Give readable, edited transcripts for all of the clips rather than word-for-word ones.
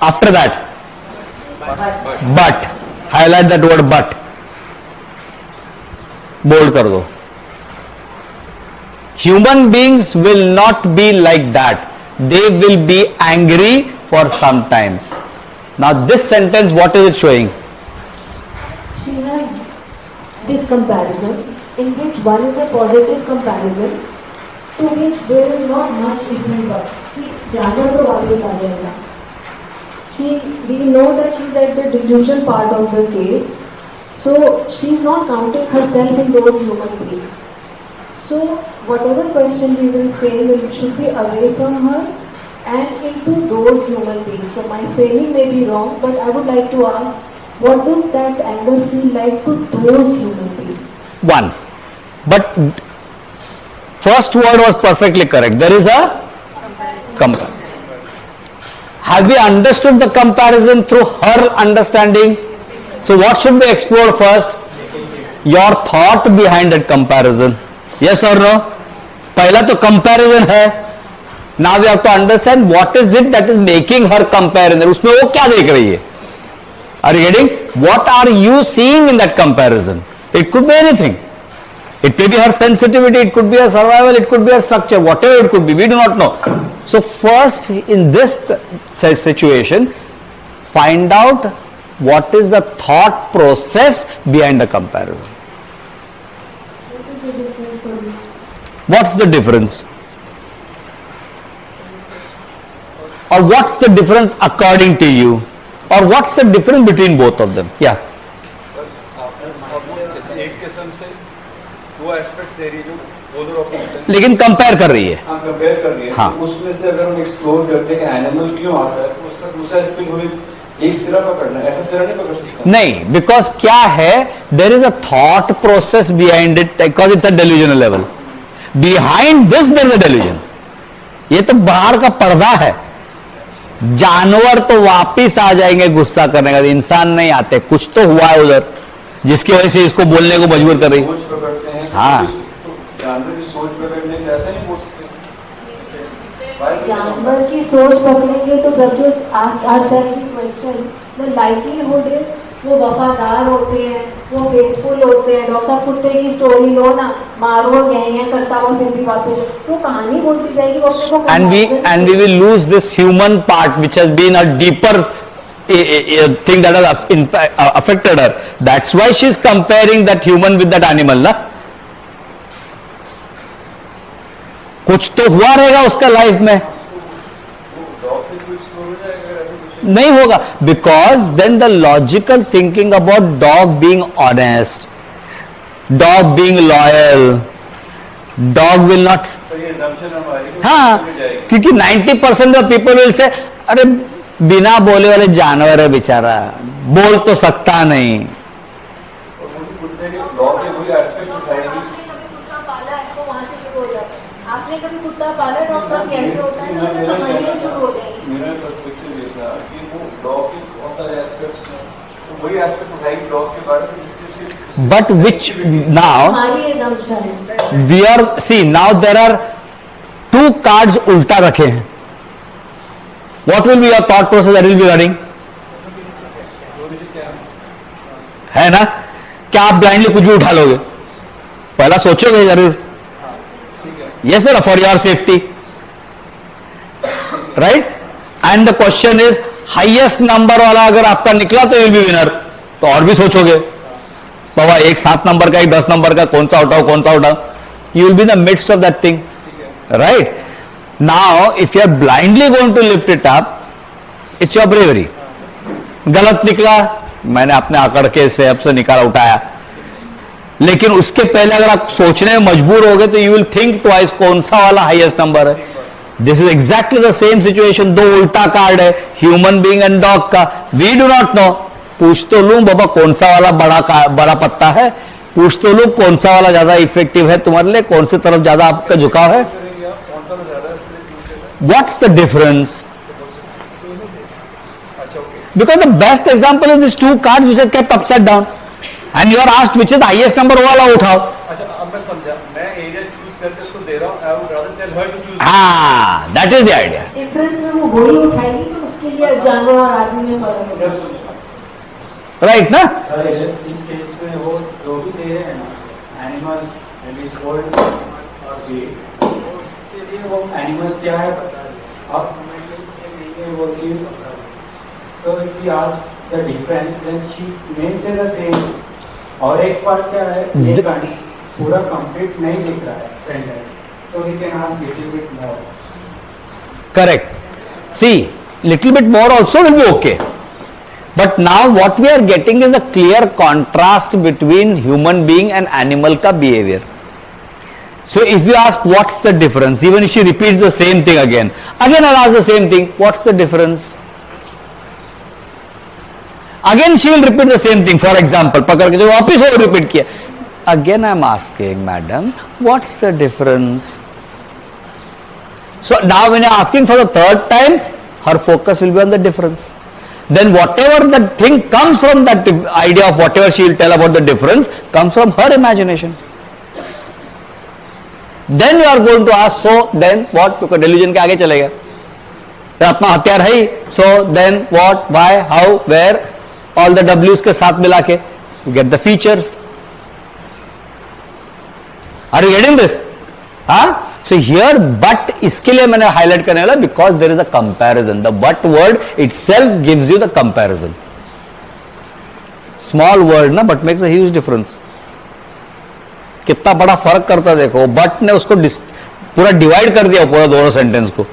After that, but highlight that word but, bold कर दो. Human beings will not be like that. They will be angry for some time. Now this sentence, what is it showing? She has this comparison in which one is a positive comparison to which there is not much difference. जानवर तो वापस आ जाएगा. We know that she is at the delusion part of the case, so she is not counting herself in those human beings. So whatever question we will frame, it should be away from her and into those human beings. So my framing may be wrong, but I would like to ask, what does that anger feel like to those human beings? One, but first word was perfectly correct. There is a comparison. Have we understood the comparison through her understanding? So what should we explore first? Your thought behind that comparison. Yes or no? पहला तो comparison है. Now we have to understand what is it that is making her comparison. उसमें वो क्या देख रही है? Are you getting? What are you seeing in that comparison? It could be anything. It may be her sensitivity, it could be her survival, it could be her structure, whatever it could be, we do not know. So first, in this situation, find out what is the thought process behind the comparison. What's the difference? Or what's the difference according to you? Or what's the difference between both of them? Yeah. लेकिन compare कर रही है. Compare कर रही है. हाँ. उसमें से अगर हम एक्सप्लोर करते हैं एनिमल क्यों आता है, तो उसका दूसरा स्पिन हमें एक सिरा पकड़ना है, ऐसा सिरा नहीं पकड़ सकता. नहीं, बिकॉज क्या है, there is a thought process behind it, because it's a delusional level. Behind this there is a delusion. ये तो बाहर का पर्दा है. जानवर तो वापिस आ जाएंगे गुस्सा करने का, इंसान नहीं आते. कुछ तो हुआ है उधर जिसकी वजह से इसको बोलने को मजबूर कर रही है. हाँ, जानवर की सोच पकड़ेंगे तो जब जो क्वेश्चन, द लाइवलीहुड इज वो वफादार होते हैं, वो फेथफुल होते हैं. डॉक्टर साहब कुत्ते की स्टोरी लो ना, मारो यहीं करता हुआ फिर भी वापस वो कहानी बोलती जाएगी. and we will lose this human part which has been a deeper thing that has affected her. That's why she is comparing that human with that animal. ना कुछ तो हुआ रहेगा उसका लाइफ में. नहीं होगा, because then the logical thinking about dog being honest, dog being loyal, dog will not. हाँ, क्योंकि 90% ऑफ पीपल विल से अरे बिना बोले वाले जानवर है बेचारा, बोल तो सकता नहीं. आपने कभी कुत्ता पाला डॉक्टर साहब, कैसे होता है ना, कहानी शुरू हो जाएगी. मेरा पर्सपेक्टिव ये था कि वो डॉग के बहुत सारे एस्पेक्ट्स हैं, तो वही एस्पेक्ट उठाएगी डॉग के बारे में जिसके. But which now we are, see now there are two cards उल्टा रखे हैं. What will be your thought process that will be running? है ना, क्या आप ब्लाइंडली कुछ भी उठा लोगे? पहला सोचोगे जरूर. Yes sir, for your safety, right? And the question is, highest number वाला अगर आपका निकला तो you'll be winner. तो और भी सोचोगे बाबा, एक 7 नंबर का, एक 10 नंबर का, कौन सा उठाओ कौन सा उठाओ. You will be in the midst of that thing, right? Now if you are blindly going to lift it up, it's your bravery. गलत निकला, मैंने अपने आकड़ के सेब से निकाला उठाया. लेकिन उसके पहले अगर आप सोचने में मजबूर हो गए तो यू विल थिंक ट्वाइस कौन सा वाला हाईएस्ट नंबर है. This is exactly the same situation. दो उल्टा कार्ड है, ह्यूमन बीइंग एंड डॉग का. We do not know. पूछ तो लूं बाबा कौन सा वाला बड़ा पत्ता है, पूछ तो लूं कौन सा वाला ज्यादा इफेक्टिव है तुम्हारे लिए, कौन सी तरफ ज्यादा आपका झुकाव है. What's the difference? Because the best example is this 2 cards which are kept upside down. And you are asked which is the highest number, वाला उठाओ. अच्छा, अब मैं समझा, मैं एरिया चूज करके उसको दे रहा हूं, I would rather tell her to choose. हाँ, that is the idea. Difference में वो वही उठाएगी तो उसके लिए जानवर और आदमी में फर्क होगा। राइट ना? सर इस केस में वो जो भी दे रहे हैं ना, एनिमल ओल्ड और ब्रीड, उसके लिए वो एनिमल क्या है पता है, आप नहीं है वो चीज पता है। तो if we ask the difference then she may say the same. और एक बात क्या है, ये पूरा कंप्लीट नहीं दिख रहा है sentence, so we can ask little bit more. Correct. See, little bit more also will be okay. But now what we are getting is a clear contrast between human being and animal ka behavior. So if you ask what's the difference, even if she repeats the same thing again I'll ask the same thing, what's the difference? Again she will repeat the same thing. For example, पकड़ के जो वापिस वो repeat किया, again I am asking, madam, what's the difference? So now when you are asking for the third time, her focus will be on the difference. Then whatever the thing comes from that idea of whatever she will tell about the difference comes from her imagination. Then you are going to ask, so then what? Because delusion के आगे चलेगा, आत्मा हत्यार है ही, so then what, why, how, where, all the W's के साथ मिला के you get the features. Are you getting this? हाँ? So here but इसके लिए मैंने highlight करने वाला, because there is a comparison. The but word itself gives you the comparison. Small word ना, but makes a huge difference. कितना बड़ा फर्क करता देखो, but ने उसको पूरा डिवाइड कर दिया पूरा दोनों सेंटेंस को.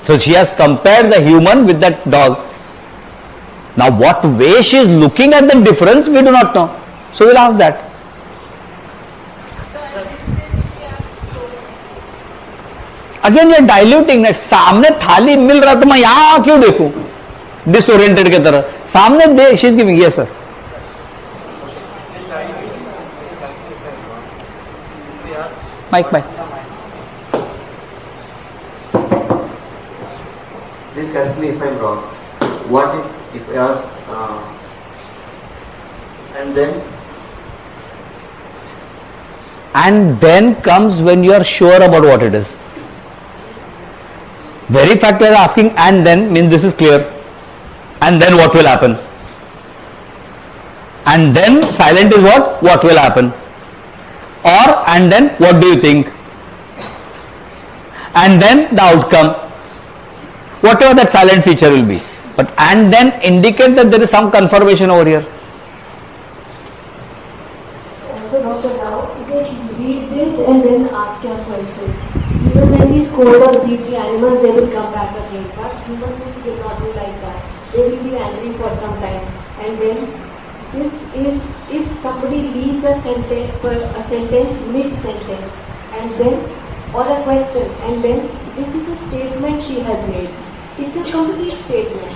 So she has compared the human with that dog. Now what way she is looking at the difference we do not know. So we'll ask that. Again ये डाइल्यूटिंग है, सामने थाली मिल रहा तो मैं यहां क्यों देखूं डिसओरिएंटेड की तरह, सामने दे, she is giving, yes sir. Mike mike. Please correct me if I'm wrong. What if I ask, and then comes when you are sure about what it is. Very fact you are asking and then means this is clear, and then what will happen, and then silent is what will happen, or and then what do you think, and then the outcome, whatever that silent feature will be, but and then indicate that there is some confirmation over here. Also, Dr. Rao, they read this and then ask your question. Even when we scold or beat the animals, they will come back again. But human beings will not be like that. They will be angry for some time. And then, this is if somebody leaves a sentence mid-sentence, and then, or a question, and then this is a statement she has made. It's a complete statement.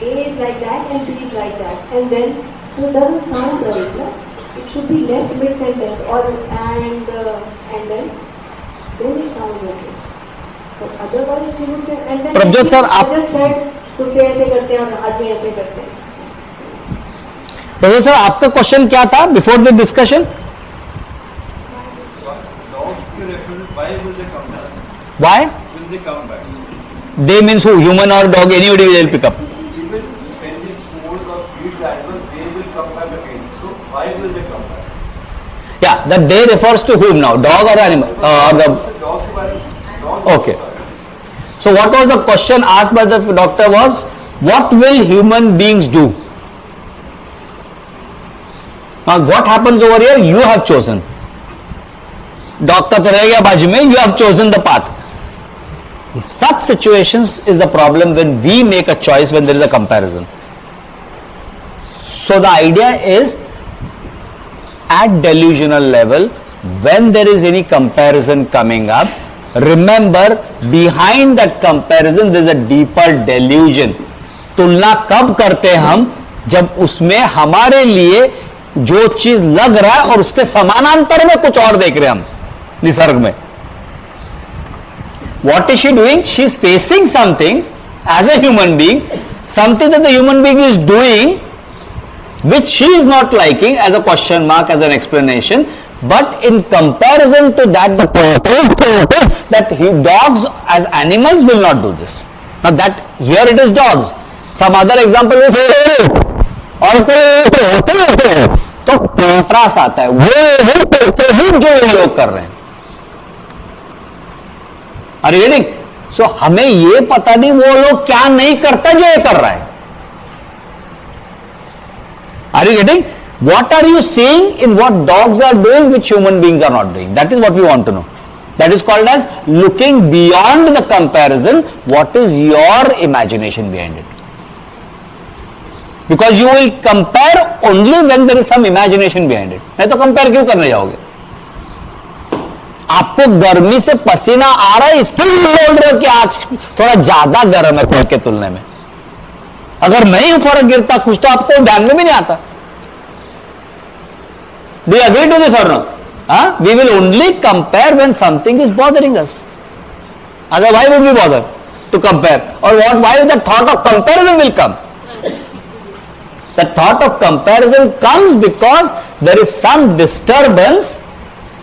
A is like that and B is like that. And then, so it doesn't sound right, no? It should be left mid-sentence or and then it sounds okay. But otherwise she would say, and then Prabjot sir, आप just said कुत्ते ऐसे करते हैं और आदमी ऐसे करते हैं. प्रोफेसर आपका क्वेश्चन क्या था बिफोर द डिस्कशन? Dogs के reference, why will they come back? Why? Will they come back? They means who? Human or dog? Anybody will pick up. Even when we scold or beat the animal, they will come back again. So why will they come back? Yeah, that they refers to whom now? Dog or animal? Or the Dogs Okay. So what was the question asked by the doctor was, what will human beings do? Now what happens over here? You have chosen. Doctor तो रह गया बाजू में, you have chosen the path. Such situations is the problem when we make a choice when there is a comparison. So the idea is, at delusional level, when there is any comparison coming up, remember behind that comparison there is a deeper delusion. तुलना कब करते हम? जब उसमें हमारे लिए जो चीज लग रहा है और उसके समानांतर में कुछ और देख रहे हैं हम निसर्ग में. What is she doing? She is facing something as a human being, something that the human being is doing which she is not liking, as a question mark, as an explanation, but in comparison to that, the purpose that dogs as animals will not do this. Now that here it is dogs. Some other example is और तो contrast आता है, वो करते ही जो ये लोग कर रहे हैं. Are you getting? So हमें ये पता नहीं वो लोग क्या नहीं करता जो ये कर रहा है. Are you getting? What are you seeing in what dogs are doing which human beings are not doing? That is what we want to know. That is called as looking beyond the comparison. What is your imagination behind it? Because you will compare only when there is some imagination behind it. नहीं तो compare क्यों करने जाओगे? आपको गर्मी से पसीना आ रहा है, इसके लिए बोल रहे हो कि आज थोड़ा ज्यादा गर्म है कल के तुलने में. अगर नहीं फर्क गिरता कुछ तो आपको ध्यान में भी नहीं आता. Do you agree to this or no? We will only compare when something is bothering us. Otherwise, why would we bother to compare? Or what? Why the thought of comparison will come? The thought of comparison comes because there is some disturbance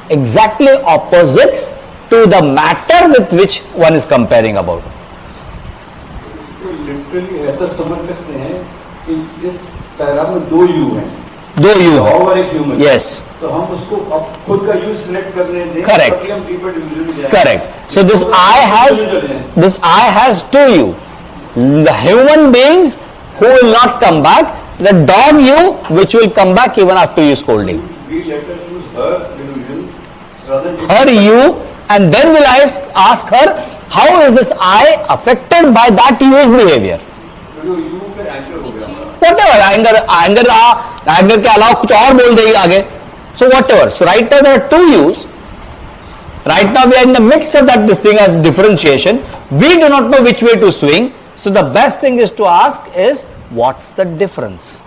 exactly opposite to the matter with which one is comparing about. इसको literally ऐसा समझ सकते हैं कि इस paragraph में दो you हैं, दो यू और एक ह्यूमन. Yes. तो हम उसको अब खुद का यू सिलेक्ट करने दें. Correct. ताकि हम deeper division में जाएं. Correct. So this I has two you. The human beings who will not come back, the dog you which will come back even after you scolding. We let her choose her division rather than Her you, and then will I ask her, how is this I affected by that you's behavior? क्योंकि you फिर anchor हो गया हमारा. Whatever, anger के अलावा कुछ और बोल देगी आगे. So whatever. So right now there are two yous. Right now we are in the midst of that this thing as differentiation. We do not know which way to swing. So the best thing is to ask is, what's the difference?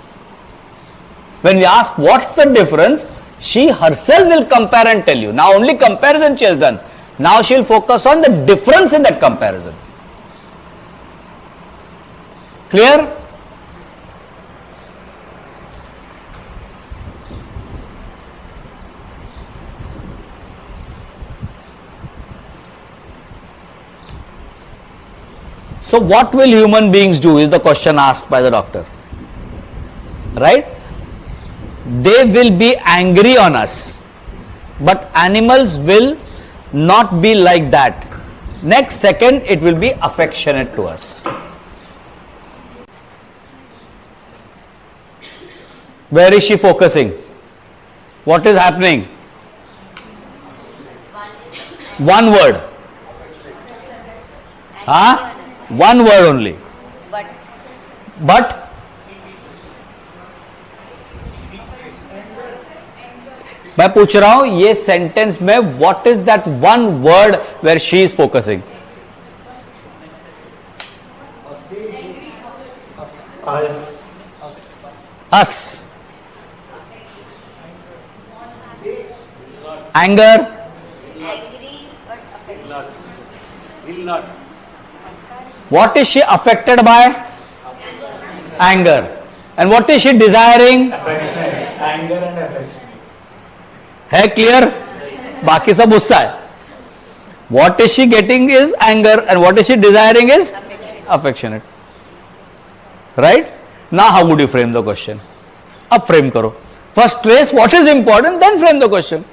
When we ask what's the difference, she herself will compare and tell you. Now only comparison she has done. Now she will focus on the difference in that comparison. Clear? So what will human beings do is the question asked by the doctor. Right? They will be angry on us. But animals will not be like that. Next second it will be affectionate to us. Where is she focusing? What is happening? One word. Huh? One word only. But मैं पूछ रहा हूं ये sentence में what is that one word where she is focusing? Us. Anger. What is she affected by? Anger. And what is she desiring? Anger and affection. है clear? बाकी सब गुस्सा है. What is she getting is anger and what is she desiring is affectionate. Right? Now how would you frame the question? अब frame करो. First trace what is important, then frame the question.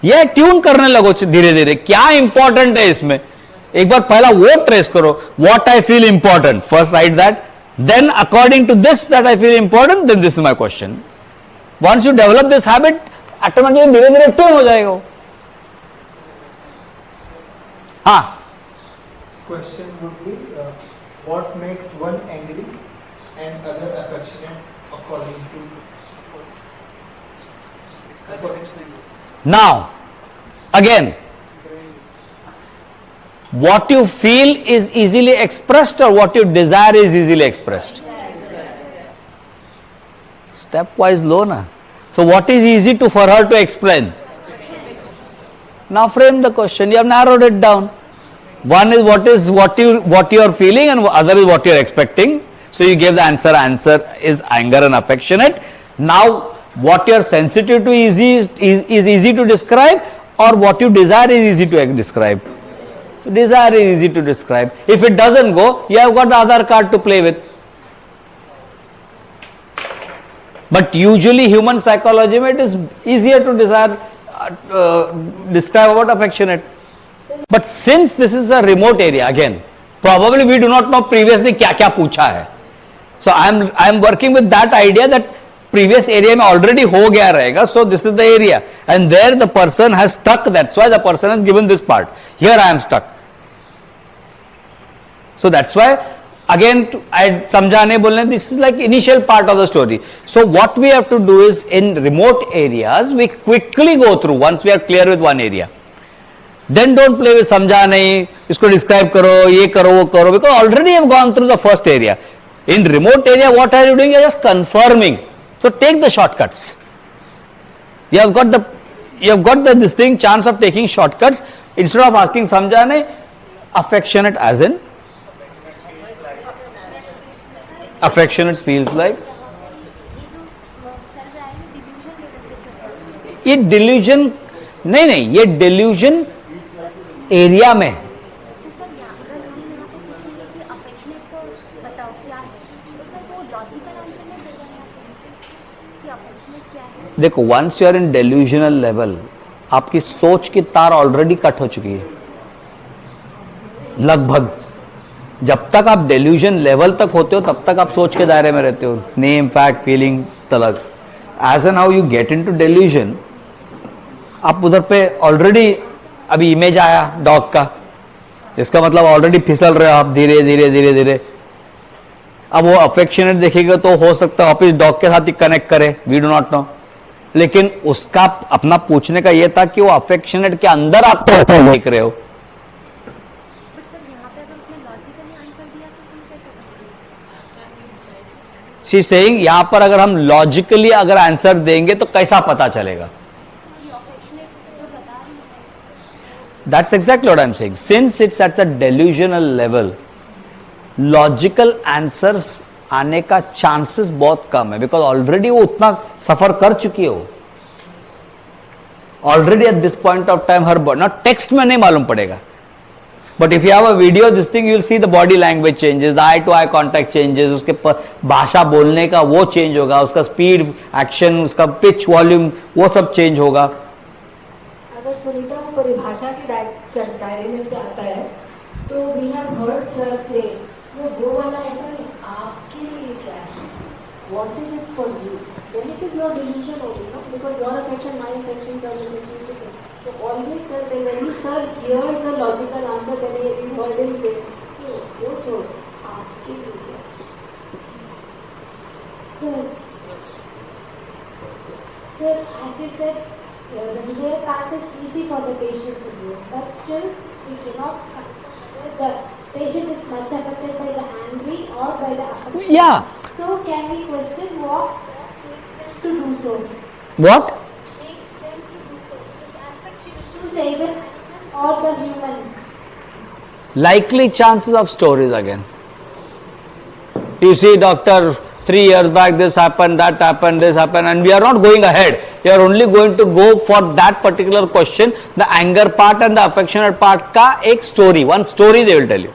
ये tune करने लगो धीरे धीरे, क्या important है इसमें. एक बार पहला वो ट्रेस करो. What I feel important, first write that. Then according to this that I feel important, then this is my question. Once you develop this habit, automatically धीरे धीरे ट्यून हो जाएगा. हाँ. Question would be, what makes one angry and other affectionate according to. Now, again, what you feel is easily expressed or what you desire is easily expressed? Stepwise low na. So what is easy to for her to explain? Now frame the question. You have narrowed it down. One is what you are feeling and other is what you are expecting. So you gave the answer. Answer is anger and affectionate. Now what you are sensitive to is easy to describe or what you desire is easy to describe. So desire is easy to describe. If it doesn't go, you have got the other card to play with. But usually human psychology में it is easier to describe about affectionate. But since this is a remote area, again, probably we do not know previously क्या क्या पूछा है. So I am working with that idea that previous area में already हो गया रहेगा. So this is the area, and there the person has stuck. That's why the person has given this part. Here I am stuck. So that's why again I समझाने बोलने, this is like initial part of the story. So what we have to do is in remote areas we quickly go through once we are clear with one area. Then don't play with समझा नहीं, इसको describe करो, ये करो, वो करो, because already you have gone through the first area. In remote area, what are you doing? You are just confirming. So take the shortcuts. You have got this thing, chance of taking shortcuts. Instead of asking समझा नहीं, affectionate as in affectionate feels like. ये delusion नहीं, ये delusion area में. तो sir अगर हम यहाँ पे पूछेंगे कि अफेक्शनेट को बताओ क्या है, तो सर वो लॉजिकल आंसर नहीं देगा यहाँ पे कि अफेक्शनेट क्या है. देखो, once you are in delusional level, आपकी सोच की तार ऑलरेडी कट हो चुकी है लगभग. जब तक आप डेल्यूजन लेवल तक होते हो तब तक आप सोच के दायरे में रहते हो. नेम, फैक्ट, फीलिंग तलक. As an how you get into delusion, आप उधर पे ऑलरेडी, अभी इमेज आया डॉग का, इसका मतलब ऑलरेडी फिसल रहे हो आप धीरे धीरे धीरे धीरे. अब वो अफेक्शनेट देखेगा तो हो सकता है ऑफिस डॉग के साथ ही कनेक्ट करे, वी डू नॉट नो. लेकिन उसका अपना पूछने का ये था कि वो अफेक्शनेट के अंदर आप देख रहे हो. बट सर यहाँ पे अगर उसने लॉजिकली आंसर दिया तो तुम कैसे समझोगे? शी सेइंग यहां पर अगर हम लॉजिकली अगर आंसर देंगे तो कैसा पता चलेगा. अफेक्शनेट जो बता रही है. That's exactly what I'm saying. Since it's at the delusional level, logical answers आने का chances बहुत कम है, because already वो उतना सफर कर चुकी है. वो already at this point of time her body, ना text में नहीं मालूम पड़ेगा, but if you have a video, this thing you will see the body language changes, the eye to eye contact changes, उसके भाषा बोलने का वो change होगा, उसका speed, action, उसका pitch, volume, वो सब change होगा. अगर सुनीता को परिभाषा के दायरे में से आता है तो वी हैव हर्ड सर से वो वाला ऐसा नहीं, आपके लिए क्या है, what is it for you, then it is your delusion होगी ना, because your affection my affection are different. So always sir they when you sir hears a logical answer then you heard him say वो छोड़, आपके लिए क्या है. Sir, as you said, the desire part is easy for the patient to do, but still we cannot confirm whether the patient is much affected by the angry or by the affection. Yeah. So can we question what makes them to do so? What? Makes them to do so. This aspect she will choose either animal or the human. Likely chances of stories again. You see, doctor, 3 years back this happened, that happened, this happened, and we are not going ahead. You are only going to go for that particular question, the anger part and the affectionate part ka ek story, one story they will tell you.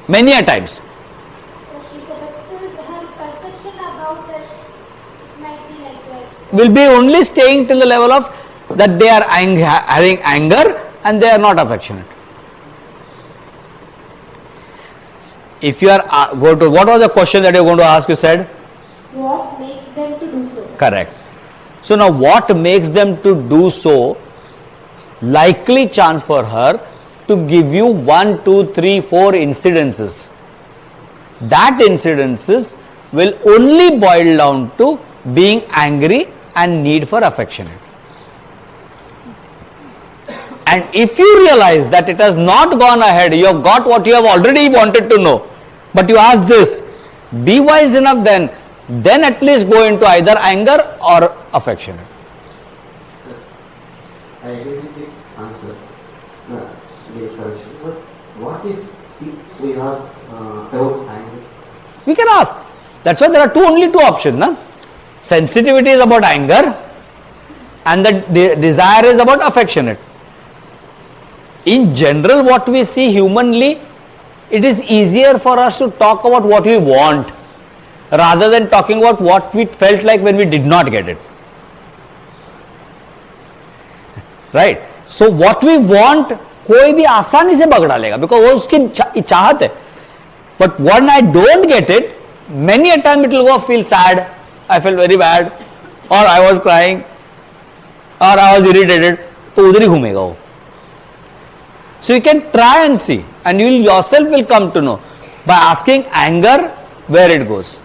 Many a times. Okay, so but still her perception about that it might be like that. Will be only staying till the level of that they are having anger and they are not affectionate. If you are going to, what was the question that you are going to ask, you said? What makes them to do so? Correct. So now what makes them to do so? Likely chance for her to give you 1, 2, 3, 4 incidences. That incidences will only boil down to being angry and need for affectionate. And if you realize that it has not gone ahead, you have got what you have already wanted to know, but you ask this, be wise enough then at least go into either anger or affectionate. Sir, I agree with the answer. The correction. But what if we ask about anger? We can ask. That's why there are only two options. Na? Sensitivity is about anger and the desire is about affectionate. In general, what we see humanly, it is easier for us to talk about what we want rather than talking about what we felt like when we did not get it. Right? So what we want, कोई भी आसानी से बगड़ा लेगा because वो उसकी चाहत है. But when I don't get it, many a time it will go feel sad. I felt very bad, or I was crying, or I was irritated. तो उधर ही घूमेगा वो. So you can try and see, and you yourself will come to know by asking anger where it goes.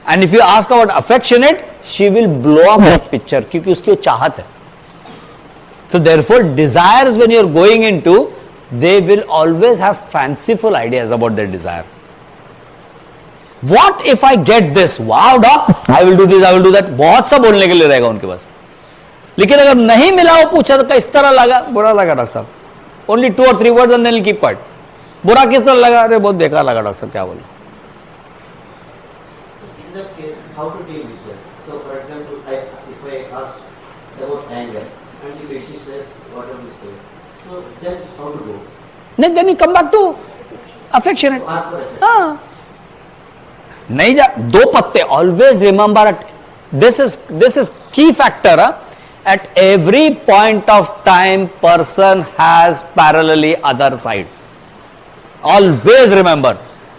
And if you ask about affectionate, she will blow up that picture क्योंकि उसकी वो चाहत है. So therefore, desires when you are going into, they will always have fanciful ideas about their desire. What if I get this? Wow, doc, I will do this, I will do that. बहुत सा बोलने के लिए रहेगा उनके पास. लेकिन अगर नहीं मिला वो पूछा तो किस तरह लगा? बुरा लगा डॉक्टर साहब. Only 2 or 3 words and then he'll keep quiet. बुरा किस तरह लगा? अरे बहुत बेकार लगा डॉक्टर साहब, क्या बोले? In that case, how to deal with that? So, for example, if I ask about anger, and the patient says whatever you say, so then how to go? Then you come back to affectionate. So ask for it. हाँ. नहीं जा दो पत्ते. Always remember this is key factor. At every point of time, person has parallelly other side. Always remember.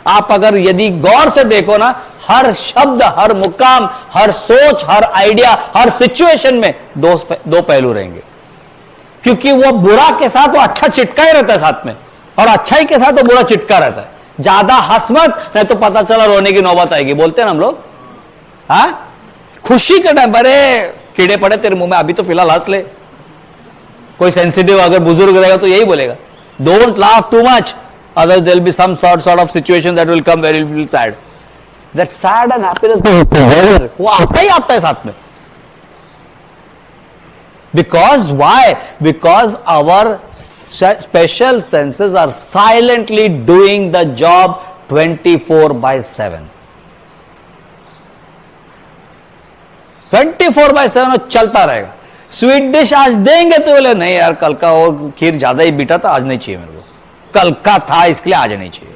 आप अगर यदि गौर से देखो ना, हर शब्द, हर मुकाम, हर सोच, हर आइडिया, हर सिचुएशन में दो पहलू रहेंगे. क्योंकि वो बुरा के साथ वो अच्छा चिटका ही रहता है साथ में, और अच्छाई के साथ वो बुरा चिटका रहता है. ज्यादा हंस मत, नहीं तो पता चला रोने की नौबत आएगी. बोलते हैं ना हम लोग, हाँ, खुशी के टाइम पर कीड़े पड़े तेरे मुंह में, अभी तो फिलहाल हंस ले. कोई सेंसिटिव अगर बुजुर्ग रहेगा तो यही बोलेगा, don't laugh too much, otherwise there will be some sort of situation that will come where you will feel sad. That sad and happiness वो आता ही आता है साथ में. Because why? Because our special senses are silently doing the job 24/7. 24/7 वो चलता रहेगा. Sweet dish आज देंगे तो बोले नहीं यार, कल का और खीर ज्यादा ही बीटा था, आज नहीं चाहिए मेरे को. कल का था इसके लिए आज नहीं चाहिए.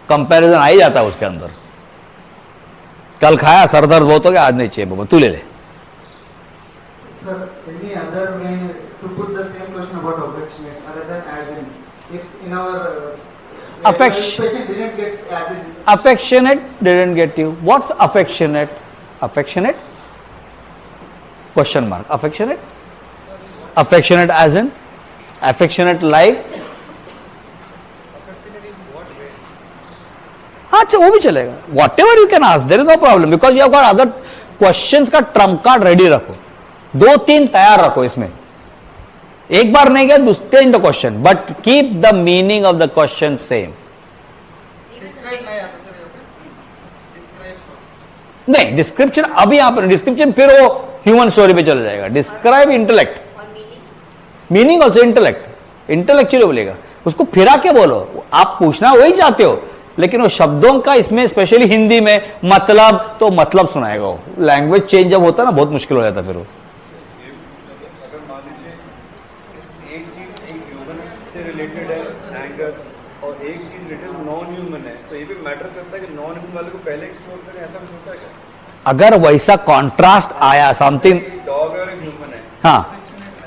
कंपैरिजन आ ही जाता है उसके अंदर. कल खाया, सर दर्द बहुत हो गया, आज नहीं चाहिए बाबा, तू ले ले. Sir, any other way to put the same question about affectionate other than as in, if in our patient didn't get as in. Affectionate didn't get you. What's affectionate? Affectionate? Question mark. Affectionate? Affectionate as in? Affectionate like? अच्छा वो भी चलेगा. Whatever you can ask, there is no problem because you have got other questions का trump card ready रखो. 2-3 तैयार रखो इसमें. एक बार नहीं गया, change the question, but keep the meaning of the question same. नहीं, डिस्क्रिप्शन अभी यहां पर डिस्क्रिप्शन, फिर वो ह्यूमन स्टोरी पे चला जाएगा. Describe intellect, meaning also intellect, intellectually बोलेगा. उसको फिरा के बोलो. आप पूछना वही चाहते हो, लेकिन वो शब्दों का इसमें स्पेशली हिंदी में मतलब, तो मतलब सुनाएगा वो. लैंग्वेज चेंज जब होता है ना, बहुत मुश्किल हो जाता है फिर वो. अगर मान लीजिए एक चीज एक ह्यूमन से रिलेटेड है एंगर, और एक चीज रिलेटेड नॉन ह्यूमन है, तो ये भी मैटर करता है कि नॉन ह्यूमन वाले को पहले एक्सप्लोर करें, ऐसा कुछ होता है क्या? अगर वैसा कॉन्ट्रास्ट आया समथिंग, डॉग और एक ह्यूमन है, हाँ,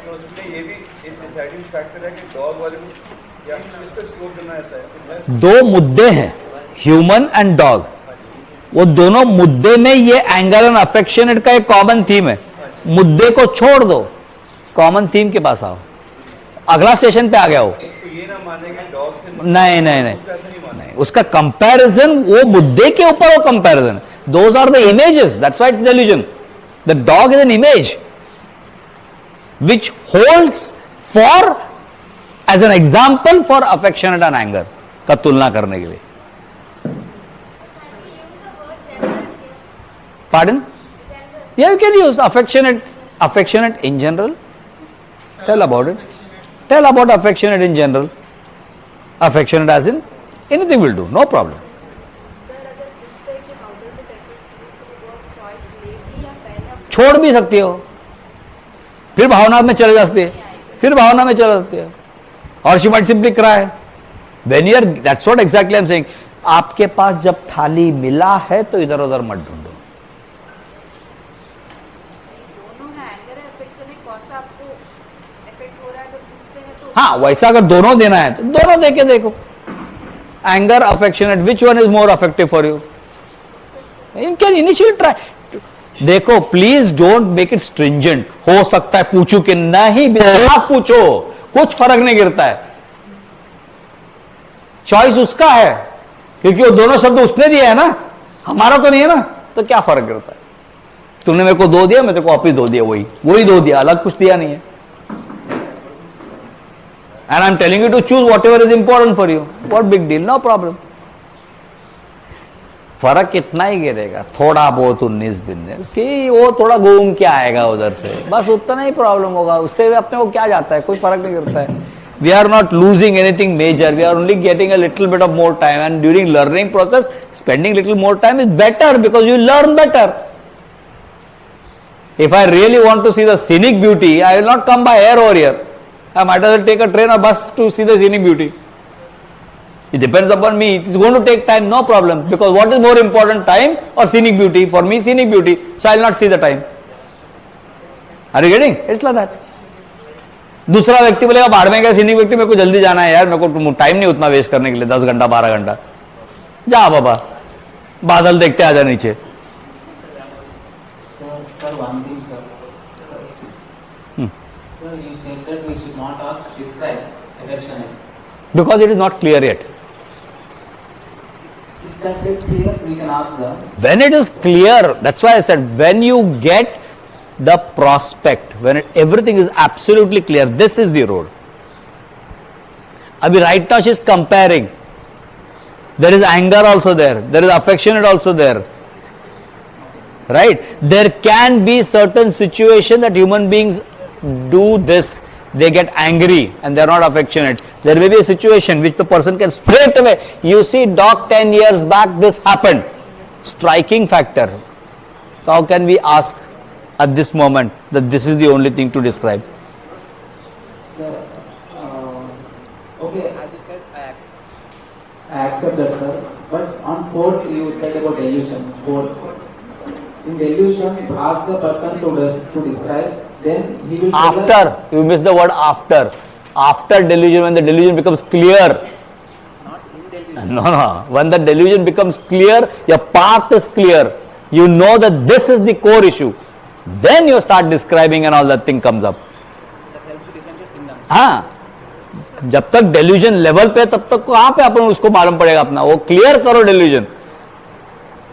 तो उसमें ये भी एक डिसाइडिंग फैक्टर है कि डॉग वाले को या इसको एक्सप्लोर करना ऐसा है. दो मुद्दे हैं, ह्यूमन एंड डॉग. वो दोनों मुद्दे में ये एंगर एंड अफेक्शनेट का एक कॉमन थीम है. मुद्दे को छोड़ दो, कॉमन थीम के पास आओ. अगला स्टेशन पे आ गया हो. तो ये ना माने कि डॉग से नहीं नहीं नहीं उसको ऐसा नहीं माने. नहीं, उसका कंपैरिजन वो मुद्दे के ऊपर वो comparison. Those are the images, that's why it's delusion. The dog is an image which holds for as an example for affectionate and anger का तुलना करने के लिए. Pardon? Yeah, you can use affectionate in general. Tell about it. Tell about affectionate in general. Affectionate as in anything will do, no problem. छोड़ भी सकती हो, फिर भावना में चले जाती है, फिर भावना में चले जाती है. और she might simply cry when you are, that's what exactly I am saying. आपके पास जब थाली मिला है तो इधर उधर मत ढूंढो। दोनों है, एंगर है, अफेक्शन है, कौन सा आपको इफेक्ट हो रहा है तो पूछते हैं तो हाँ, वैसा अगर दोनों देना है तो दोनों देके देखो, anger, affectionate, which one is more effective for you, you can initially try. देखो please don't make it stringent. हो सकता है पूछू कि नहीं, बिंदास पूछो, कुछ फर्क नहीं गिरता है, चॉइस उसका है, क्योंकि वो दोनों शब्द उसने दिया है ना, हमारा तो नहीं है ना, तो क्या फर्क गिरता है। तुमने मेरे को 2 दिया, मैं तेरे को वापिस 2 दिया, वही 2 दिया, अलग कुछ दिया नहीं है। And I am telling you to choose whatever is important for you, what big deal, no problem. फर्क कितना ही गिरेगा, थोड़ा बहुत 19-20 कि वो थोड़ा घूम के आएगा उधर से, बस उतना ही प्रॉब्लम होगा, उससे अपने को क्या जाता है, कोई फर्क नहीं गिरता है। We are not losing anything major, we are only getting a little bit of more time, and during learning process spending little more time is better because you learn better. If I really want to see the scenic beauty, I will not come by air over here. I might as well take a train or bus to see the scenic beauty. It depends upon me. It is going to take time, no problem. Because what is more important, time or scenic beauty? For me, scenic beauty. So I will not see the time. Are you getting? It's like that. दूसरा व्यक्ति बोलेगा बाढ़ में गया, scenic beauty मेरे को जल्दी जाना है यार, मेरे को टाइम नहीं उतना वेस्ट करने के लिए, 10 घंटा 12 घंटा। जा बाबा, बादल देखते आ जा नीचे। Sir, one thing, sir. Sir, you said that we should not ask describe affection. Because it is not clear yet. If that is clear, we can ask them. When it is clear, that's why I said, when you get the prospect, when everything is absolutely clear, this is the road. Abhi right now she is comparing. There is anger also there. There is affectionate also there. Right? There can be certain situation that human beings do this. They get angry and they are not affectionate. There may be a situation which the person can straight away. You see, doc, 10 years back this happened. Striking factor. So how can we ask at this moment that this is the only thing to describe? Sir, okay, as you said, I accept that, sir. But on 4th, you said about delusion. 4th. In delusion, ask the person to describe, then he will tell us. After, you missed the word after. After delusion, when the delusion becomes clear. Not in delusion. No. When the delusion becomes clear, your path is clear. You know that this is the core issue. Then you start describing and all that thing comes up. That helps you differentiate kingdoms. हाँ, जब तक delusion level पे, तब तक कहाँ पे अपन उसको मालूम पड़ेगा अपना, वो क्लियर करो डेल्यूजन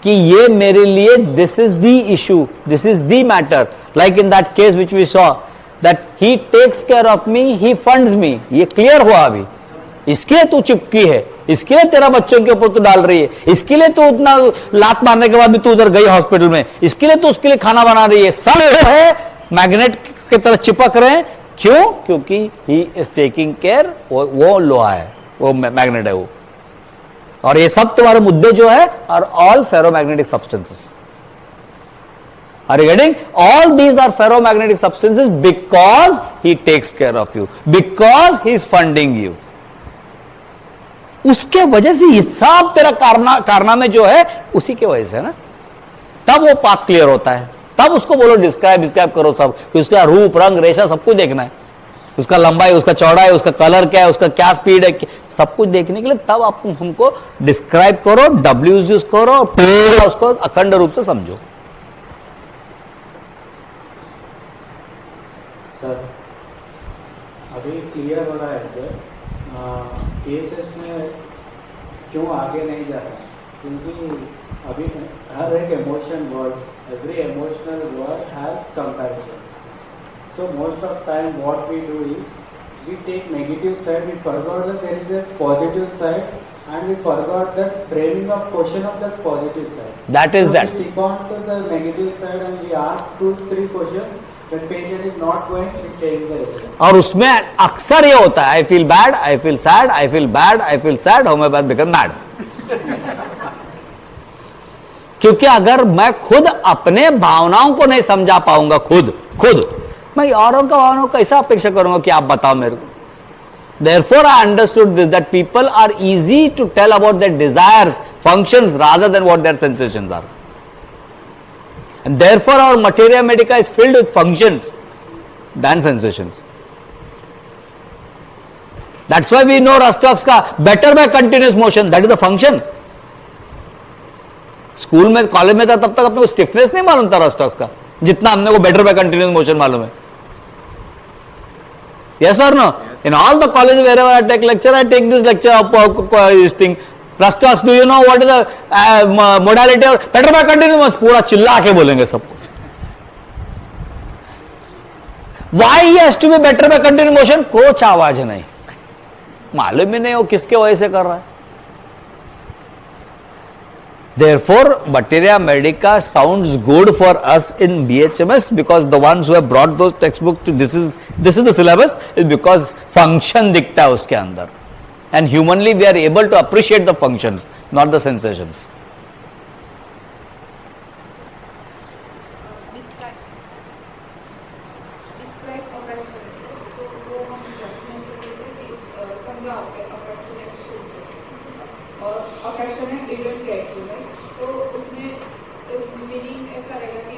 कि ये मेरे लिए this is the issue, this is the matter. Like in that case which we saw that he takes care of me, he funds me, ये क्लियर हुआ अभी। इसके लिए तू चिपकी है, इसके लिए तेरा बच्चों के ऊपर तू डाल रही है, इसके लिए तू उतना लात मारने के बाद भी तू उधर गई हॉस्पिटल में, इसके लिए तू उसके लिए खाना बना रही है, सब है मैग्नेट की तरह चिपक रहे हैं। क्यों? क्योंकि ही इज टेकिंग केयर, वो लोहा है, वो मैग्नेट है वो। और ये सब तुम्हारे मुद्दे जो है are all ferromagnetic substances. Are you getting? All these are ferromagnetic substances because he takes care of you, because he is funding you. उसके वजह से ये सब तेरा कारनामे जो है उसी के वजह से है ना। तब वो पाथ क्लियर होता है, तब उसको बोलो डिस्क्राइब करो सब, कि उसका रूप रंग रेशा सब कुछ देखना है, उसका लंबाई, उसका चौड़ाई, उसका कलर क्या है, उसका क्या स्पीड है, सब कुछ देखने के लिए तब आप हमको डिस्क्राइब करो, डब्ल्यूज यूज करो, पूरा उसको अखंड रूप से समझो। सर, अभी क्लियर हो रहा है सर, केसेस में क्यों आगे नहीं जा रहा, क्योंकि अभी हर एक emotion words, every emotional word has comparison. So most of time what we do is we take negative side, we forgot that there is a positive side, and we forgot the framing of question of that positive side. That is so that. We stick on to the negative side and we ask 2-3 questions. When patient is not going, we change the response. और उसमें अक्सर ये होता है, I feel bad, I feel sad, I feel bad, I feel sad, homeopath become mad. क्योंकि अगर मैं खुद अपने भावनाओं को नहीं समझा पाऊंगा, खुद मैं औरों का भावनाओं को कैसा अपेक्षा करूंगा कि आप बताओ मेरे को। Therefore, I understood this, that people are easy to tell about their desires, functions, rather than what their sensations are. And therefore, our materia medica is filled with functions than sensations. That's why we know Rastox ka better by continuous motion. That is the function. School में college में था तब तक अपने को stiffness नहीं मालूम था रस्टॉक्स का, जितना हमने को बेटर बाय कंटिन्यूअस मोशन मालूम है. Yes or no? In all the colleges wherever I take lecture, I take this lecture of this thing. Rastox, do you know what is the modality of better by continuous motion? पूरा चिल्ला के बोलेंगे सबको. Why he has to be better by continuous motion? कुछ आवाज नहीं, मालूम ही नहीं वो किसके वजह से कर रहा है. Therefore, materia medica sounds good for us in BHMS, because the ones who have brought those textbooks to this is the syllabus, is because function दिखता है उसके अंदर, and humanly we are able to appreciate the functions, not the sensations. Describe affection. तो वो हम समझा affectionate should और affectionate didn't get you, right? तो उसमें मीनिंग ऐसा रहेगा कि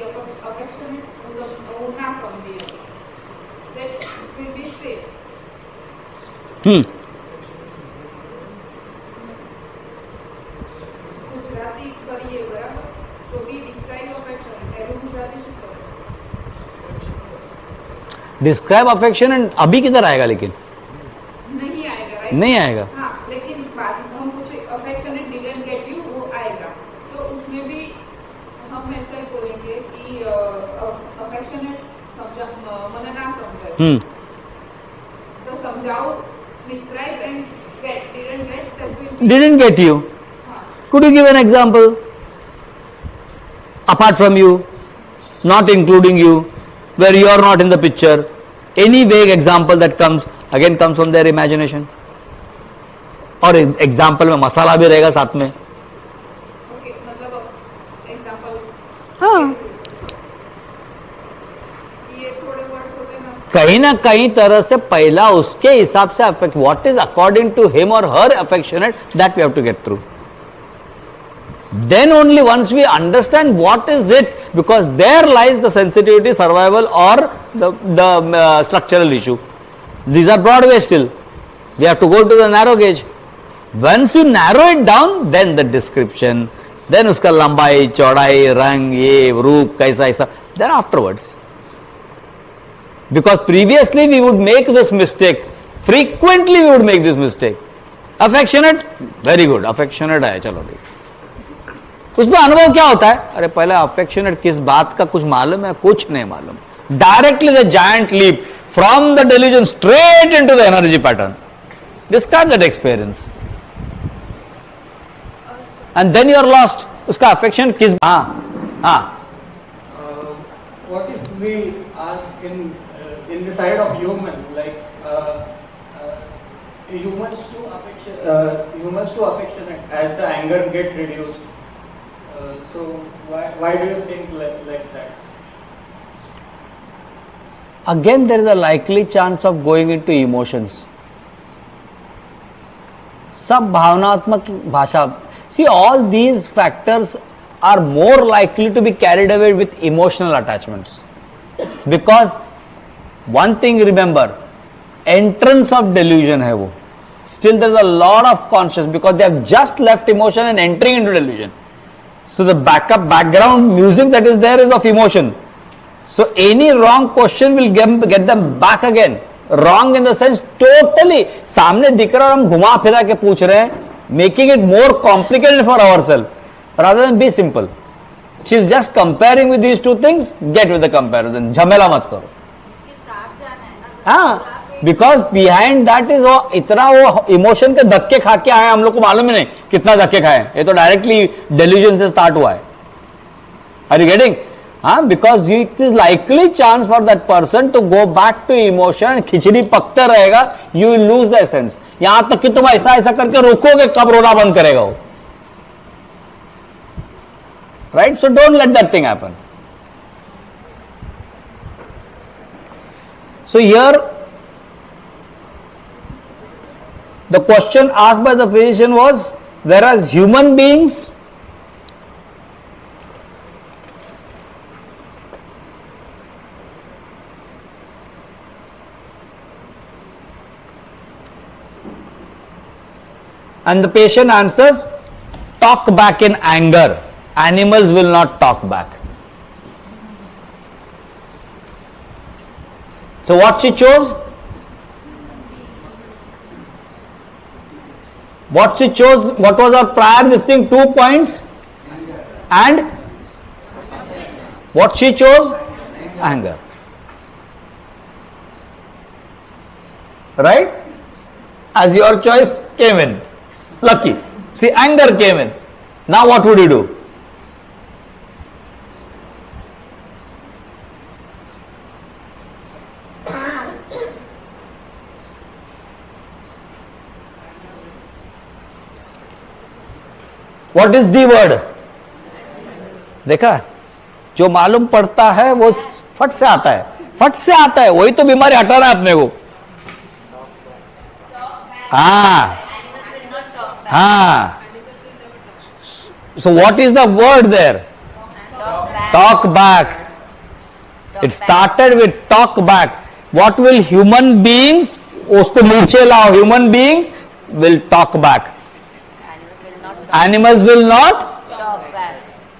affectionate मतलब वो ना समझिए. That will be safe. Gujarati करिए बराबर, तो भी describe affection तेलुगु गुजराती શું કરે? Describe affection and अभी किधर आएगा, लेकिन नहीं आएगा, right? नहीं आएगा. हाँ, लेकिन बाद में हम कुछ affectionate didn't get you वो आएगा, तो उसमें भी हम ऐसा ही बोलेंगे कि affectionate समझा मन ना समझाए, तो समझाओ describe and get didn't get that will be Didn't get you. हाँ, Could you give an example? Apart from you, not including you, where you are not in the picture, any vague example that comes, again comes from their imagination. और example में मसाला भी रहेगा साथ में. okay मतलब example हाँ, ये थोड़े वर्ड्स होते हैं ना, कहीं ना कहीं तरह से पहला उसके हिसाब से affect, what is according to him और her affectionate, that we have to get through. Then only once we understand what is it, because there lies the sensitivity, survival, or the structural issue. These are broad way still. We have to go to the narrow gauge. Once you narrow it down, then the description, then uska lambai, chaudai, rang, ye, roop, kaisa, aisa. Then afterwards. Because previously we would make this mistake. Frequently we would make this mistake. Affectionate, very good. Affectionate है, चलो ठीक. उसमें अनुभव क्या होता है? अरे पहले अफेक्शनेट किस बात का कुछ मालूम है? कुछ नहीं मालूम. Directly the giant leap from the delusion straight into the energy pattern. Describe that experience and then you are lost. उसका अफेक्शन किस, What if we ask in the side of human, like humans to affectionate as the anger get reduced. So why do you think like that? Again there is a likely chance of going into emotions. सब भावनात्मक भाषा. See, all these factors are more likely to be carried away with emotional attachments, because one thing remember, entrance of delusion है वो. Still there is a lot of conscious, because they have just left emotion and entering into delusion. So the background music that is there is of emotion. So any wrong question will get them back again. Wrong in the sense totally सामने दिख रहा और हम घुमा फिरा के पूछ रहे हैं, making it more complicated for ourselves rather than be simple. She is just comparing with these two things. Get with the comparison. झमेला मत करो. इसके साथ जाना है ना. हाँ, बिकॉज बिहाइंड दैट इज वो इतना वो इमोशन के धक्के खा के आए, हम लोग को मालूम ही नहीं कितना धक्के खाए. ये तो डायरेक्टली डेल्यूजन से स्टार्ट हुआ है. Are you getting? हाँ, because it is likely chance for that person to go back to emotion. खिचड़ी पकते रहेगा, you will lose the essence. यहां तक कि तुम ऐसा ऐसा करके रोकोगे, कब रोना बंद करेगा वो. Right? So don't let that thing happen. So here The question asked by the physician was, whereas human beings and the patient answers, talk back in anger. Animals will not talk back. So what she chose? What she chose, what was our prior this thing? 2 points. And what she chose? Anger. Right? As your choice came in. Lucky. See, anger came in. Now what would you do? What is the word? देखा, जो मालूम पड़ता है वो फट से आता है, फट से आता है, वही तो बीमारी हटा रहा है अपने को. हाँ हाँ. So what is the word there? Talk back. It started with talk back. What will human beings? उसको नीचे लाओ. Human beings will talk back. Animals will not talk back.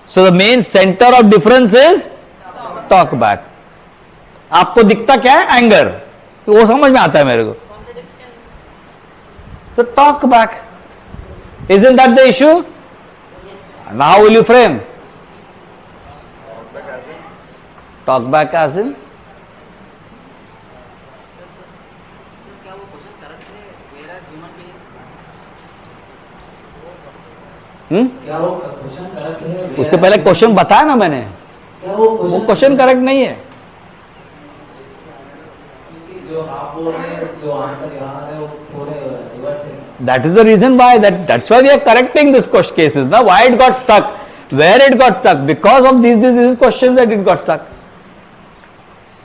So the main center of difference is talk back. आपको दिखता क्या है? Anger. वो समझ में आता है मेरे को. So talk back. Isn't that the issue? Now will you frame? Talk back as in? क्या वो क्वेश्चन करेक्ट है? उसके पहले क्वेश्चन बताया ना मैंने. क्या वो वो क्वेश्चन करेक्ट नहीं है. जो आप बोल रहे हैं, जो आंसर यहाँ है वो थोड़े रिवर्स है. That is the reason why that's why we are correcting this question cases. Now why it got stuck? Where it got stuck? Because of these questions that it got stuck.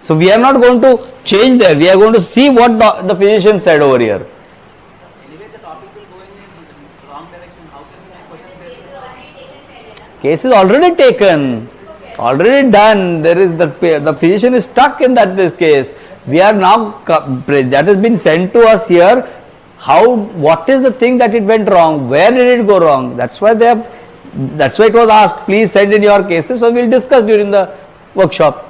So we are not going to change there. We are going to see what the physician said over here. Anyway, the topic will go in the wrong direction. How can we make questions? Case is already taken, already done. There is the physician is stuck in this case. We are now that has been sent to us here. What is the thing that it went wrong? Where did it go wrong? That's why it was asked. Please send in your cases. So we will discuss during the workshop.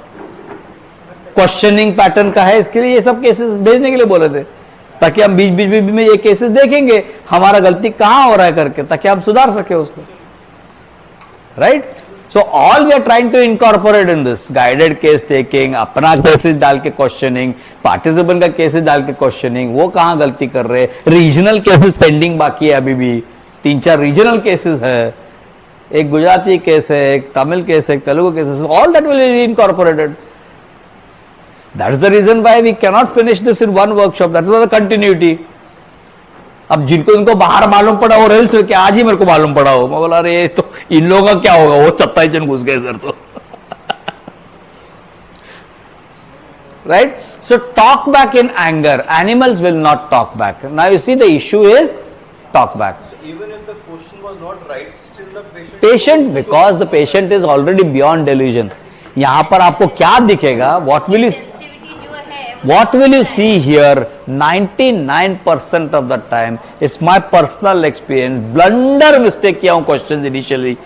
Questioning pattern का है, इसके लिए ये सब cases भेजने के लिए बोले थे, ताकि हम बीच में ये केसेस देखेंगे हमारा गलती कहाँ हो रहा है करके, ताकि हम सुधार सके उसको. Right? So all we are trying to incorporate in this guided case taking, अपना केसेस डाल के क्वेश्चनिंग, पार्टिसिपेंट का केसेस डाल के क्वेश्चनिंग, वो कहाँ गलती कर रहे, रीजनल केसेस पेंडिंग बाकी है अभी भी, 3-4 रीजनल केसेस है, एक गुजराती केस है, एक तमिल केस है, एक तेलुगु केस है, all that will be incorporated. That is the reason why we cannot finish this in one workshop. That is the continuity. अब जिनको इनको बाहर मालूम पड़ा वो रजिस्टर के आज ही मेरे को मालूम पड़ा हो, मैं बोला अरे तो इन लोगों का क्या होगा, वो 27 जन घुस गए इधर तो. Right? So talk back in anger. Animals will not talk back. Now you see the issue is talk back. So even if the question was not right, still the Patient, because the patient is already beyond delusion. यहाँ पर आपको क्या दिखेगा? What will you see here? 99% of the time, it's my personal experience. Blunder mistake किया हूँ questions initially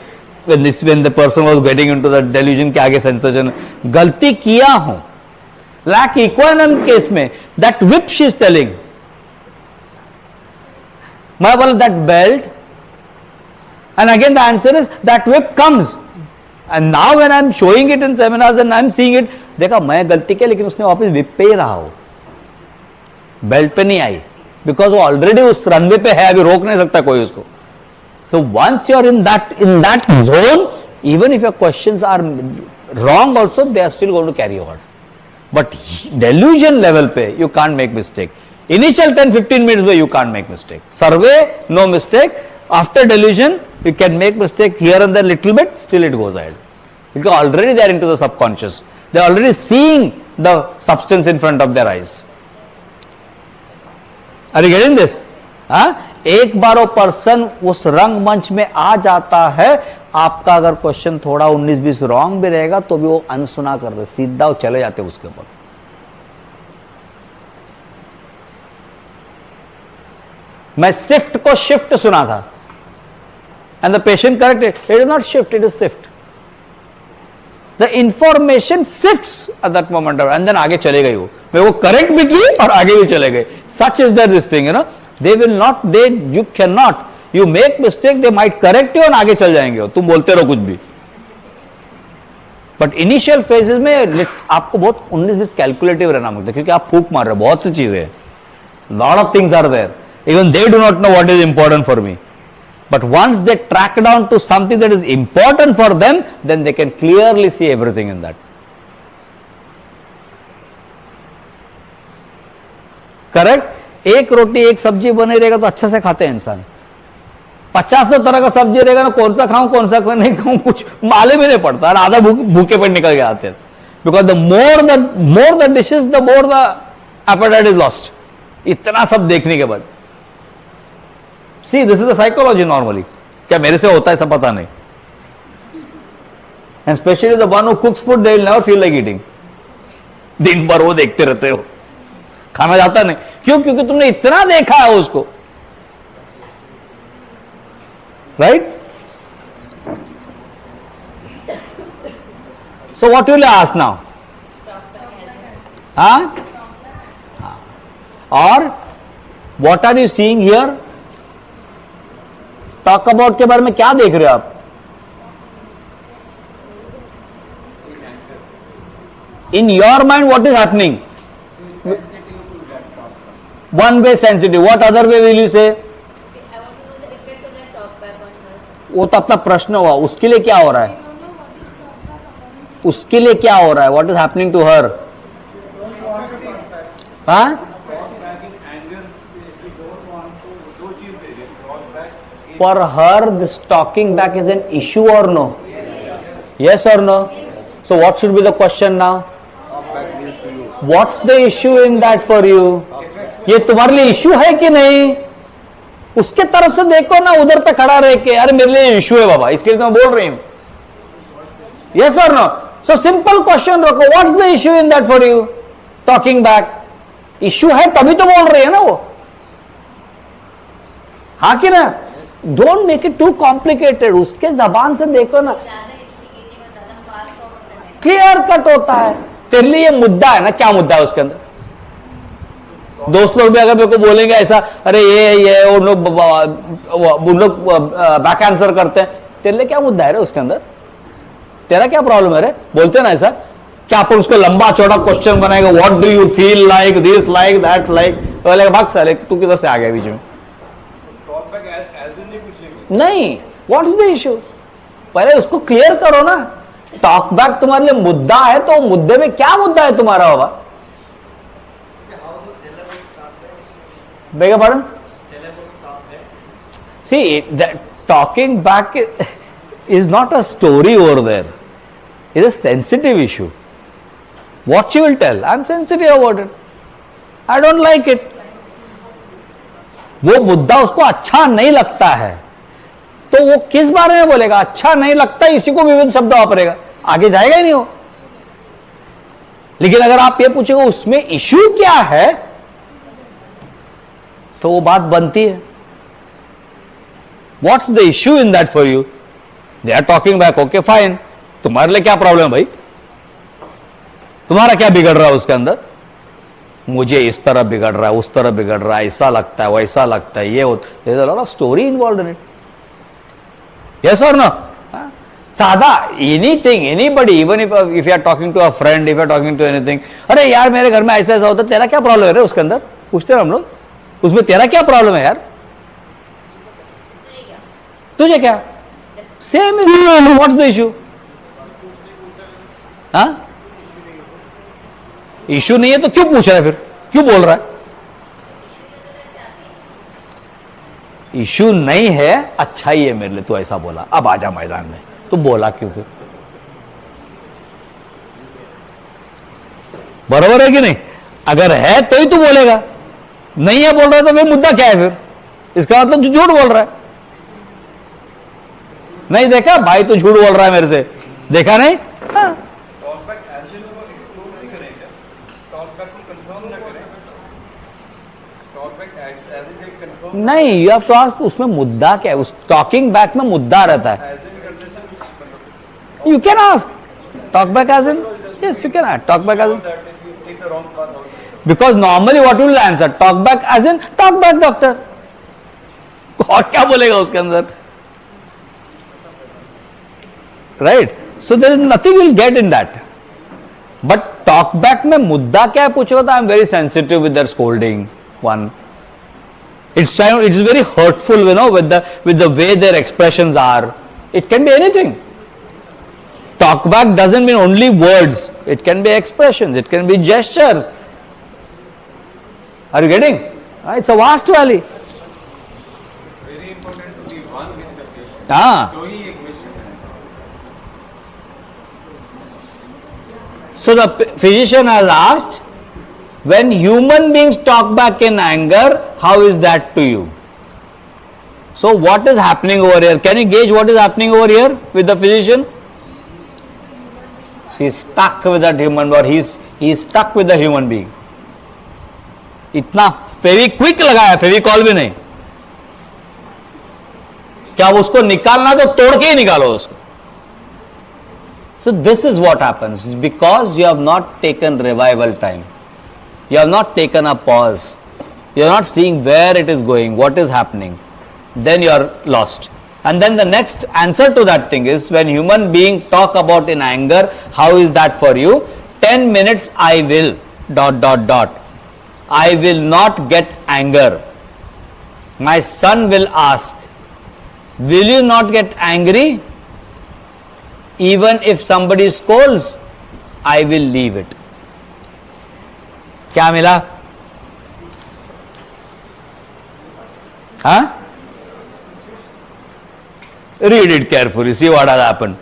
when the person was getting into the delusion के आगे sensation. गलती किया हूँ. Like equine case में that whip she is telling. मैं बोला that belt, and again the answer is that whip comes. And now when I am showing it in seminars and I am seeing it, देखा मैं गलती किया लेकिन उसने वापस विप पे ही रहा हो, बेल्ट पे नहीं आई, बिकॉज वो ऑलरेडी उस रनवे पे है, अभी रोक नहीं सकता कोई उसको. So once you are in that zone, even if your questions are wrong also, they are still going to carry over. But delusion level पे you can't make mistake. Initial 10-15 minutes में you can't make mistake. Survey no mistake. After delusion, you can make mistake here and there little bit, still it goes ahead. Because already they are into the subconscious. They are already seeing the substance in front of their eyes. Are you getting this? एक बार वो person उस रंगमंच में आ जाता है, आपका अगर question थोड़ा 19-20 रॉन्ग भी रहेगा तो भी वो अनसुना कर दे, सीधा वो चले जाते उसके ऊपर। मैं शिफ्ट को शिफ्ट सुना था, and the patient corrected, it is not shift, it is shift. The information shifts at that moment and then आगे चले गई, वो करेक्ट भी की और आगे भी चले गए। Such is that this thing, you know, they will not, they you can not, you make mistake, they might correct you और आगे चल जाएंगे, तुम बोलते रहो कुछ भी। बट इनिशियल फेजेस में आपको बहुत 19-20 कैलकुलेटिव रहना पड़ता है, क्योंकि आप फूक मार रहे हो, बहुत सी चीजें, lot of things are there, even they do not know what is important for me, but once they track down to something that is important for them, then they can clearly see everything in that. Correct? एक रोटी एक सब्जी बने रहेगा तो अच्छा से खाते हैं इंसान, 50 तरह का सब्जी रहेगा ना, कौन सा खाऊं कौन सा नहीं खाऊं कुछ मालूम ही नहीं पड़ता, और आधा भूखे पेट निकल के आते हैं, because the more the dishes the more the apatite is lost, इतना सब देखने के बाद। See, this is the psychology normally. क्या मेरे से होता है सब पता नहीं, and especially the one who cooks food, they will never feel like eating. दिन भर वो देखते रहते हो, खाना जाता नहीं, क्यों? क्योंकि तुमने इतना देखा है उसको, right? So what will you ask now? हाँ? और what are you seeing here? Talk about के बारे में क्या देख रहे हो आप? In your mind what is happening? One way sensitive, what other way will you से? वो तो अपना प्रश्न हुआ, उसके लिए क्या हो रहा है? उसके लिए क्या हो रहा है? What is happening to her? हाँ, for her this talking back is an issue or no? Yes or no? So what should be the question now? What's the issue in that for you? ये तुम्हारे लिए issue है कि नहीं? उसके तरफ से देखो ना, उधर पे खड़ा रह के, अरे मेरे लिए इश्यू है बाबा, इसके लिए तो मैं बोल रही हूं। Yes or no? So simple question रखो, what's the issue in that for you? Talking back, issue है तभी तो बोल रही है ना वो, हाँ कि ना? Don't make it too complicated, उसके जबान से देखो ना, क्लियर कट होता है। तेरे लिए ये मुद्दा है ना, क्या मुद्दा है उसके अंदर? दोस्त लोग भी अगर मेरे को बोलेंगे ऐसा, अरे ये उन लोग बैक आंसर करते हैं, तेरे लिए क्या मुद्दा है रे उसके अंदर? तेरा क्या प्रॉब्लम है रे? बोलते ना ऐसा, क्या अपन उसको लंबा चौड़ा क्वेश्चन बनाएगा, what do you feel like this like that like, बोलेगा भाग साले तू किधर से आ गया बीच में? नहीं, व्हाट इज द इश्यू? पहले उसको क्लियर करो ना। टॉक बैक तुम्हारे लिए मुद्दा है, तो मुद्दे में क्या मुद्दा है तुम्हारा बाबा? बेगा pardon? See, talking back is not a story over there. It is a sensitive issue. What she will tell, I am sensitive about it. I don't like it. वो मुद्दा उसको अच्छा नहीं लगता है, तो वो किस बारे में बोलेगा? अच्छा नहीं लगता, इसी को विविध शब्द वापरेगा, आगे जाएगा ही नहीं वो। लेकिन अगर आप ये पूछेगा उसमें इश्यू क्या है, तो वो बात बनती है। What's the issue in that for you? They are talking back, okay fine. तुम्हारे लिए क्या प्रॉब्लम है भाई? तुम्हारा क्या बिगड़ रहा है उसके अंदर? मुझे इस तरह बिगड़ रहा है, उस तरह बिगड़ रहा है, ऐसा लगता है, वैसा लगता है, ये there's a lot of story involved in it. Yes or no? सादा anything, anybody, even if you are talking to a friend, if you are talking to anything, अरे यार मेरे घर में ऐसा ऐसा होता है, तेरा क्या प्रॉब्लम है रे उसके अंदर? पूछते हैं हम लोग, उसमें तेरा क्या प्रॉब्लम है यार? तुझे क्या? Same what's the issue? हाँ, इशू नहीं है तो क्यों पूछ रहा है फिर? क्यों बोल रहा है? इशू नहीं है, अच्छा ही है मेरे लिए, तू ऐसा बोला, अब आजा मैदान में। तू बोला क्यों फिर? बराबर है कि नहीं? अगर है तो ही तू बोलेगा, नहीं है बोल रहा तो फिर मुद्दा क्या है फिर? इसका मतलब तू झूठ बोल रहा है। नहीं देखा भाई, तू झूठ बोल रहा है मेरे से, देखा नहीं? हाँ। टॉक बैक एज इन वो एक्सप्लोर नहीं करेंगे, टॉक बैक को कंफर्म ना करें, talk back as in confirm नहीं, यू हैव टू आस्क उसमें मुद्दा क्या है, उस टॉकिंग बैक में मुद्दा रहता है। एज इन करने से कुछ You can ask. Talk back as in? Yes, you can talk back as in. that if you take the wrong path out. Because normally what will answer? Talk back as in, talk back doctor. और क्या बोलेगा उसके अंदर? Right? So there is nothing you will get in that. But talk back में मुद्दा क्या पूछेगा तो I am very sensitive with their scolding. One. It is very hurtful, you know, with the way their expressions are. It can be anything. Talk back doesn't mean only words. It can be expressions. It can be gestures. Are you getting? It's a vast valley. Very important to be one with the patient. Ah. तो ही एक question है. So the physician has asked, when human beings talk back in anger, how is that to you? So what is happening over here? Can you gauge what is happening over here with the physician? She is stuck with that human, or he is stuck with the human being. इतना फेविक्विक लगाया, फेविकॉल भी नहीं। क्या उसको निकालना तो तोड़ के ही निकालो उसको। So this is what happens because you have not taken revival time. You have not taken a pause. You are not seeing where it is going, what is happening. Then you are lost. And then the next answer to that thing is, when human being talk about in anger, how is that for you? 10 minutes I will, ... I will not get anger. My son will ask, will you not get angry? Even if somebody scolds, I will leave it. क्या मिला? हाँ? Read it carefully, see what has happened.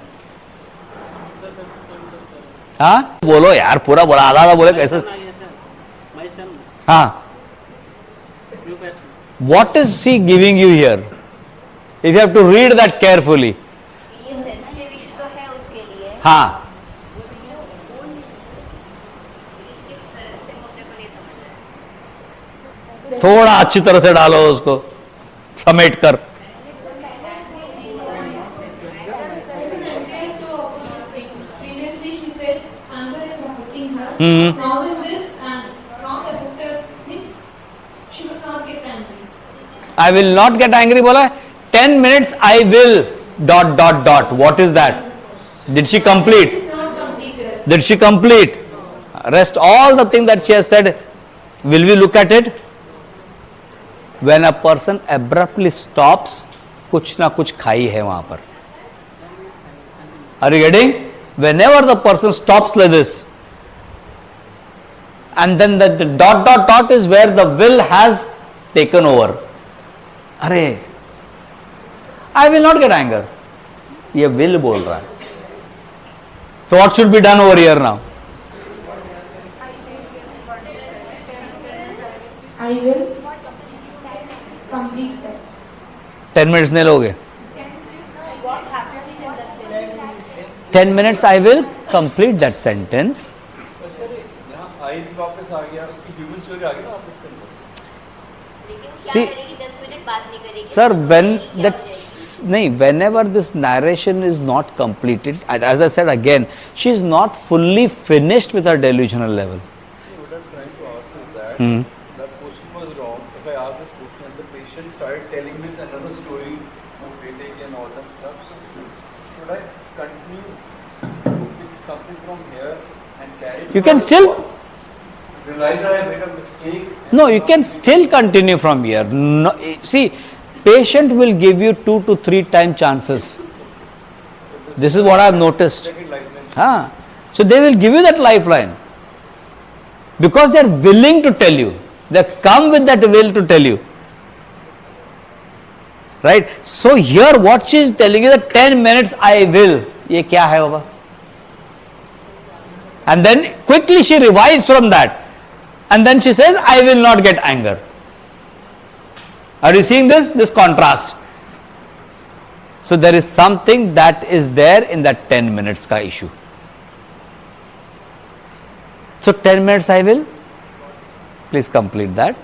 हाँ? बोलो यार, पूरा बोला, आधा आधा बोले कैसे? My son, हाँ? you catch me. What is she giving you here? If you have to read that carefully. ये सेंसिटिव इशू तो है उसके लिए, हाँ. थोड़ा अच्छी तरह से डालो उसको, समेट कर. Previously she said anger is affecting her. Hmm. Now in this and not affected means she will not get angry. I will not get angry बोला. 10 minutes I will ... What is that? Did she complete? It is not completed. Did she complete? Rest all the thing that she has said, will we look at it? When a person abruptly stops, कुछ ना कुछ खाई है वहां पर. Are you getting? Whenever the person stops like this, and then the ... is where the will has taken over. अरे, I will not get anger. ये will बोल रहा है. So what should be done over here now? I will complete that. 10 minutes नहीं लोगे? 10 minutes I will complete that sentence. Sir यहाँ आई भी वापस आ गया, उसकी ह्यूमन स्टोरी आ गई ना वापस के अंदर. See, sir, whenever this narration is not completed, as I said again, she is not fully finished with her delusional level. What I'm trying to ask is that Hmm. that question was wrong. If I ask this question and the patient started telling me another story of Vedic and all that stuff, so should I continue to pick something from here and carry it? You can still, realize that I made a mistake. no, you can still continue from here. No, see, patient will give you 2 to 3 time chances. This is what I have noticed. Second lifeline. Huh? So they will give you that lifeline because they are willing to tell you. They come with that will to tell you. Right? So here what she is telling you that 10 minutes I will. ये क्या है बाबा? And then quickly she revives from that. And then she says, I will not get anger. Are you seeing this contrast? So there is something that is there in that 10 minutes ka issue. So 10 minutes I will, please complete that.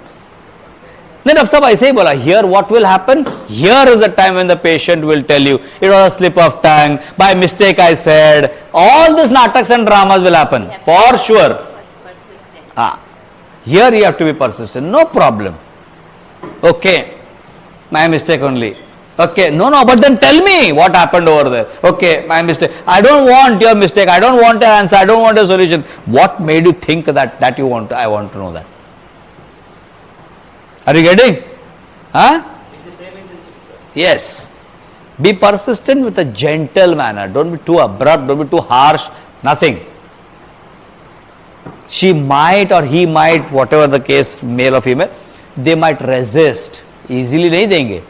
Then Dr. Sahab aise hi bola, here what will happen? Here is the time when the patient will tell you, it was a slip of tongue, by mistake I said, all these nataks and dramas will happen, for sure. Ah, here you have to be persistent, no problem. Okay, my mistake only. Okay, no, but then tell me what happened over there. Okay, my mistake. I don't want your mistake. I don't want an answer. I don't want a solution. What made you think that you want? I want to know that. Are you getting? Huh? With the same intensity, sir. Yes. Be persistent with a gentle manner. Don't be too abrupt. Don't be too harsh. Nothing. She might or he might, whatever the case, male or female, they might resist. Easily नहीं देंगे.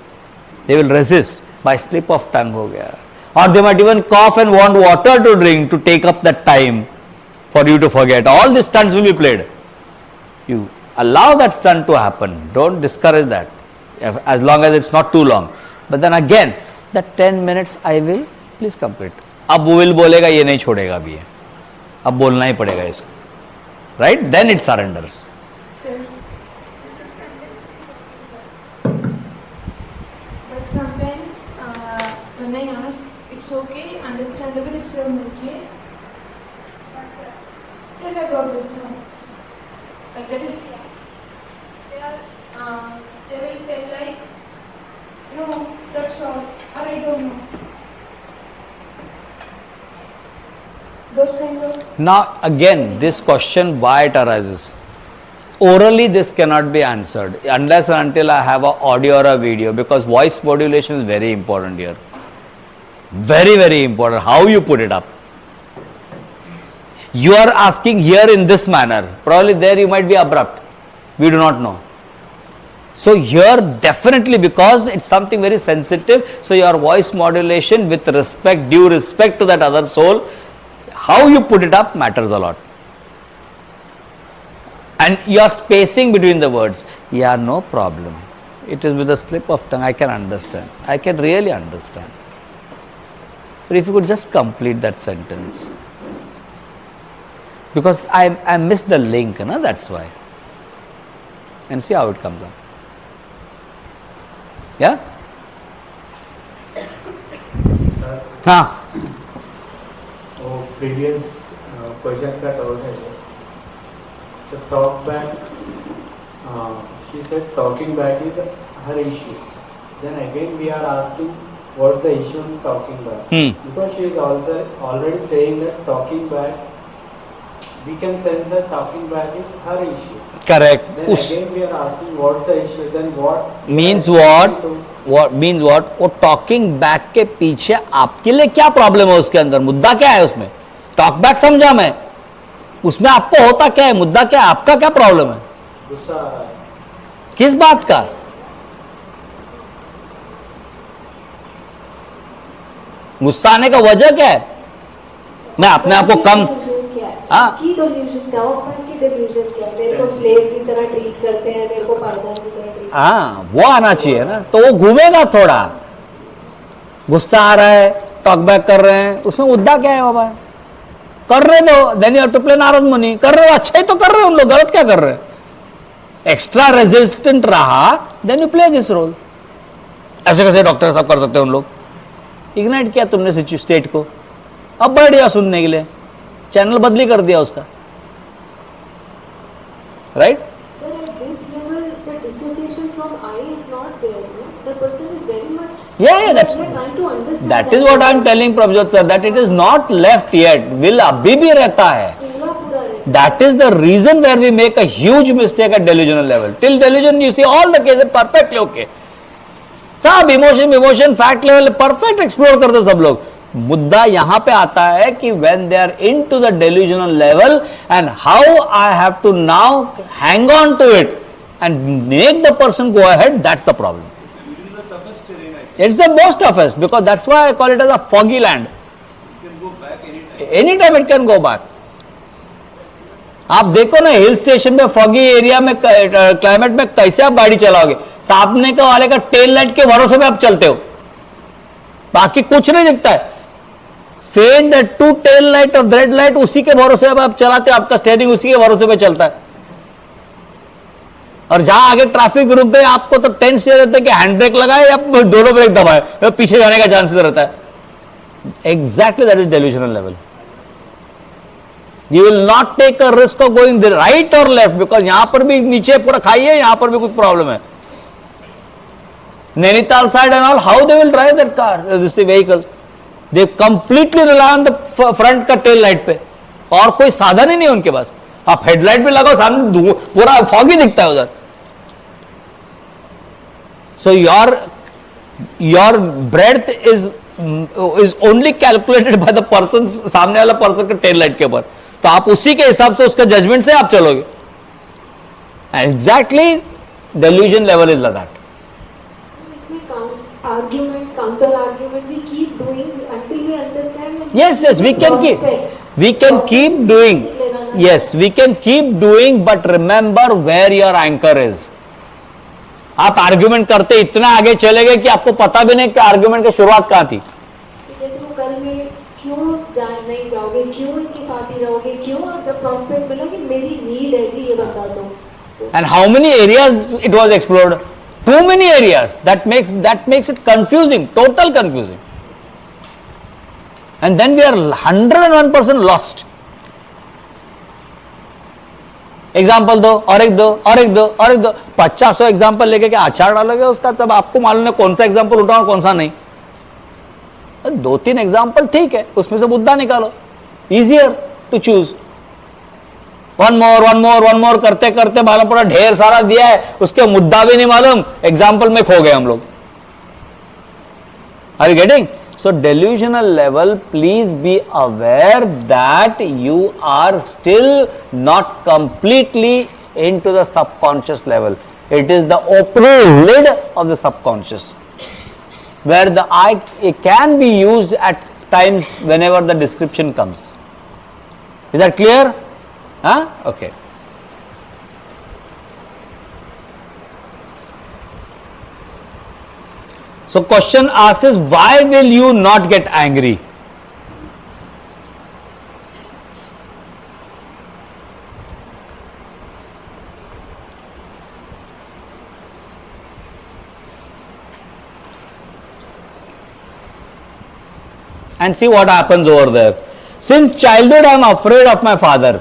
They will resist. By slip of tongue हो गया. Or they might even cough and want water to drink to take up that time for you to forget. All these stunts will be played. You allow that stunt to happen. Don't discourage that. As long as it's not too long. But then again, that 10 minutes I will, please complete. अब वो will बोलेगा ये नहीं छोड़ेगा अभी ये. अब बोलना ही पड़ेगा इसको. Right? Then it surrenders. But sometimes when I ask, it's okay, understandable, it's your mistake. Then I got this one. Like that is, they will tell like, no, that's all, or I don't know. Those kinds of. Now again, this question, why it arises? Orally this cannot be answered unless and until I have an audio or a video, because voice modulation is very important here. Very, very important. How you put it up. You are asking here in this manner. Probably there you might be abrupt. We do not know. So here definitely, because it's something very sensitive, so your voice modulation with respect, due respect to that other soul, how you put it up matters a lot. And your spacing between the words, yeah, no problem. It is with a slip of tongue, I can understand. I can really understand. But if you could just complete that sentence. Because I missed the link, no? That's why. And see how it comes up. Yeah? हाँ. वो previous question का doubt है. So talk back, she said talking back is her issue. Then again we are asking what's the issue in talking back? Because she is also already saying that talking back, we can sense that talking back is her issue. Correct. Then again we are asking what's the issue, then what? Means what? What means what? वो talking back के पीछे आपके लिए क्या problem है उसके अंदर? मुद्दा क्या है उसमें? टॉक बैक समझा मैं. उसमें आपको होता क्या है? मुद्दा क्या है? आपका क्या प्रॉब्लम है? गुस्सा आ रहा है. किस बात का? गुस्सा आने का वजह क्या है? मैं अपने आप को कम हाँ की delusion क्या? की delusion क्या? मेरे को slave की तरह ट्रीट करते हैं, मेरे को पायदान की तरह ट्रीट. हाँ, वो आना चाहिए ना. तो वो घूमेगा थोड़ा. गुस्सा आ रहा है, टॉक बैक कर रहे हैं, उसमें मुद्दा क्या है बाबा? कर रहे दो, then you have to play Narad Muni. कर रहे हो, अच्छा ही तो कर रहे हो उन लोग, गलत क्या कर रहे हैं? एक्स्ट्रा रेजिस्टेंट रहा, then you play this role. ऐसे कैसे डॉक्टर साहब कर सकते हैं उन लोग? इग्नाइट किया तुमने स्टेट को, अब बैठ गया सुनने के लिए, चैनल बदली कर दिया उसका. Right? Sir, at this level, the dissociation from I is not there. No? The person is very much. Yeah, that's We are trying to understand. that is what I am telling Prabhjot sir, that it is not left yet. Will अभी भी रहता है. पूरा पूरा है. That is the reason where we make a huge mistake at delusional level. Till delusion, you see all the cases perfectly okay. सब emotion fact level perfect explore करते सब लोग. मुद्दा यहां पे आता है कि when they are into the delusional level and how I have to now hang on to it and make the person go ahead, that's the problem. Delusion is the toughest terrain, I think. It's the most toughest because that's why I call it as a foggy land. You can go back anytime. Anytime it can go back. आप देखो ना hill station में foggy area में climate में कैसे आप गाड़ी चलाओगे, सामने का वाले का टेल लाइट के भरोसे पे आप चलते हो, बाकी कुछ नहीं दिखता है। Fed that to tail light और रेड लाइट उसी के भरोसे अब आप चलाते हो, आपका स्टीयरिंग उसी के भरोसे पे चलता है। और जहां आगे ट्रैफिक रुक गए आपको तो टेंस रहता है कि हैंड ब्रेक लगाए या दोनों ब्रेक दबाए, तो पीछे जाने का चांसेस रहता है। Exactly that is delusional level. You will not take a risk of going right और लेफ्ट, बिकॉज यहां पर भी नीचे पूरा खाई है, यहां पर भी कुछ प्रॉब्लम है। Nainital side and all, how they will drive that car, this vehicle, they completely rely on the front का टेल लाइट पे, और कोई साधन ही नहीं उनके पास। आप हेडलाइट भी लगाओ, सामने पूरा फॉगी दिखता है उधर। So your breadth is only calculated by the person, सामने वाला पर्सन के टेल लाइट के ऊपर, तो आप उसी के हिसाब से उसका जजमेंट से आप चलोगे। Exactly delusion level is like that. Argument, counter argument, we keep doing until we understand. Yes, we can keep doing. Yes, we can keep doing, but remember where your anchor is. आप argument करते इतना आगे चले गए कि आपको पता भी नहीं कि आर्ग्यूमेंट की शुरुआत कहां थी। जैसे वो कल में क्यों नहीं जाओगे, क्यों इसके साथ ही रहोगे, क्यों जब प्रॉस्पेक्ट मिला कि मेरी नीड है जी, ये बता दो। And how many areas it was explored? Too many areas. That makes it confusing, total confusing. And then we are 101% lost. Example दो और एक दो और एक दो और एक दो, 50 एग्जाम्पल लेके क्या अचार डालोगे उसका, तब आपको मालूम है कौन सा एग्जाम्पल उठाओ और कौन सा नहीं। 2-3 एग्जाम्पल ठीक है, उसमें से मुद्दा निकालो, easier to choose. One more करते करते मालूम पड़ा ढेर सारा दिया है, उसके मुद्दा भी नहीं मालूम, एग्जाम्पल में खो गए हम लोग। Are you getting? So delusional level, please be aware that you are still not completely into the subconscious level. It is the opening lid of the subconscious, where the I it can be used at times whenever the description comes. Is that clear? Huh? Okay. So question asked is, why will you not get angry? And see what happens over there. Since childhood I am afraid of my father.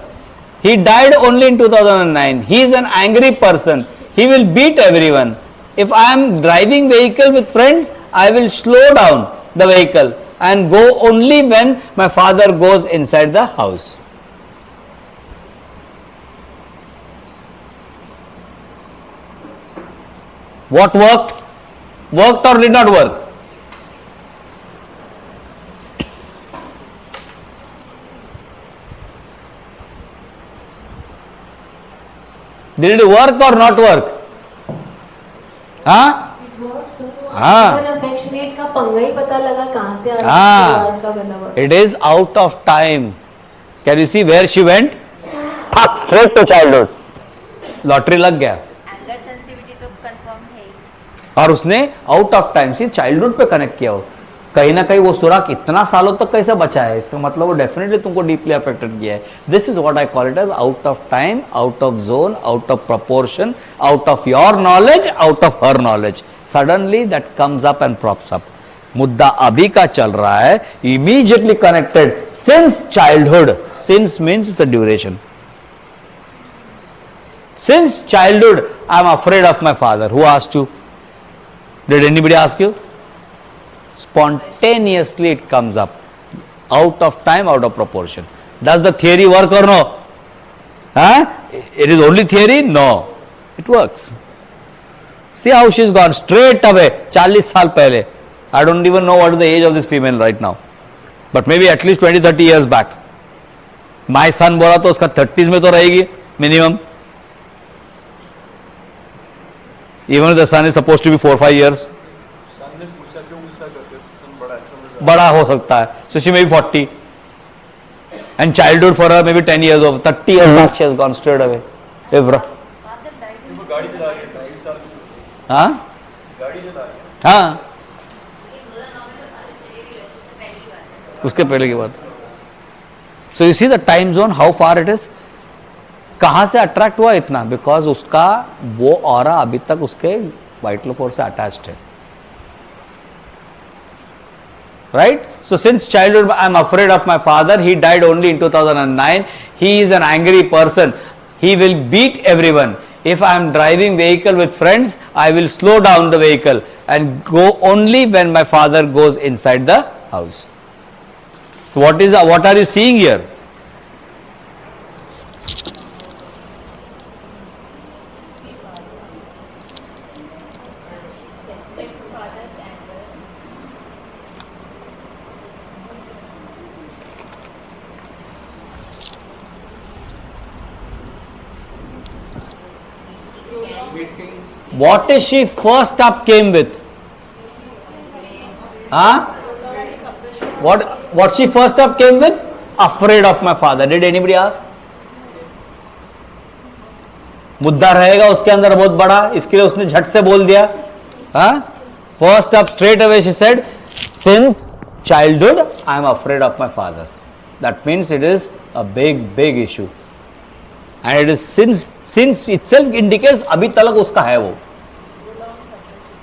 He died only in 2009. He is an angry person. He will beat everyone. If I am driving vehicle with friends, I will slow down the vehicle and go only when my father goes inside the house. What worked? Worked or did not work? Did it work or not work? हाँ affectionate का पंगा ही पता लगा कहां से आ रहा है। It is out of time. Can you see where she went? Straight to childhood. Lottery लग गया। एंगर सेंसिटिविटी तो कंफर्म है ही। और उसने आउट ऑफ टाइम से चाइल्डहुड पे कनेक्ट किया हो, कहीं ना कहीं वो सुराख इतना सालों तक कैसे बचा है, इसका मतलब वो डेफिनेटली तुमको डीपली अफेक्टेड किया है। This is what I call it as out of time, out of zone, out of proportion, out of your knowledge, out of her knowledge. Suddenly that comes up and props up. मुद्दा अभी का चल रहा है, immediately connected since childhood. Since means it's a duration. Since childhood I am afraid of my father. Who asked you? Did anybody ask you? Spontaneously it comes up, out of time, out of proportion. Does the theory work or no? Huh? It is only theory? No, it works. See how she's gone straight away 40 साल पहले. I don't even know what is the age of this female right now, but maybe at least 20-30 years back. My son बोला तो उसका 30s में तो रहेगी minimum. Even if the son is supposed to be 4-5 years. बड़ा हो सकता है, so she may be 40. And childhood for her maybe 10 years of 30 years back she has gone straight away. If वो गाड़ी चला रही है 22 साल की हाँ गाड़ी चला रही है हाँ उसके पहले की बात. So you see the time zone how far it is. कहाँ से अट्रैक्ट हुआ इतना? बिकॉज उसका वो ऑरा अभी तक उसके वाइटल फोर्स से अटैच्ड है. Right? So since childhood I am afraid of my father. He died only in 2009. He is an angry person. He will beat everyone. If I am driving vehicle with friends, I will slow down the vehicle and go only when my father goes inside the house. So what are you seeing here? What is she first up came with? Huh? What she first up came with? Afraid of my father. Did anybody ask? मुद्दा रहेगा उसके अंदर बहुत बड़ा, इसके लिए उसने झट से बोल दिया. हाँ? First up straight away she said, since childhood I am afraid of my father. That means it is a big issue. And it is since itself indicates अभी तलक उसका है वो.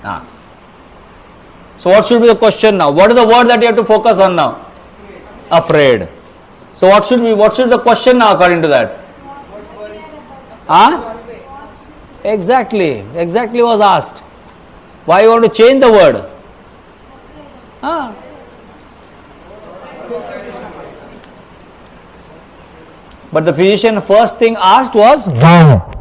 हाँ. So what should be the question now? What is the word that you have to focus on now? Afraid. So what should the question now according to that? Huh? Exactly was asked. Why you want to change the word? Huh? But the physician first thing asked was no.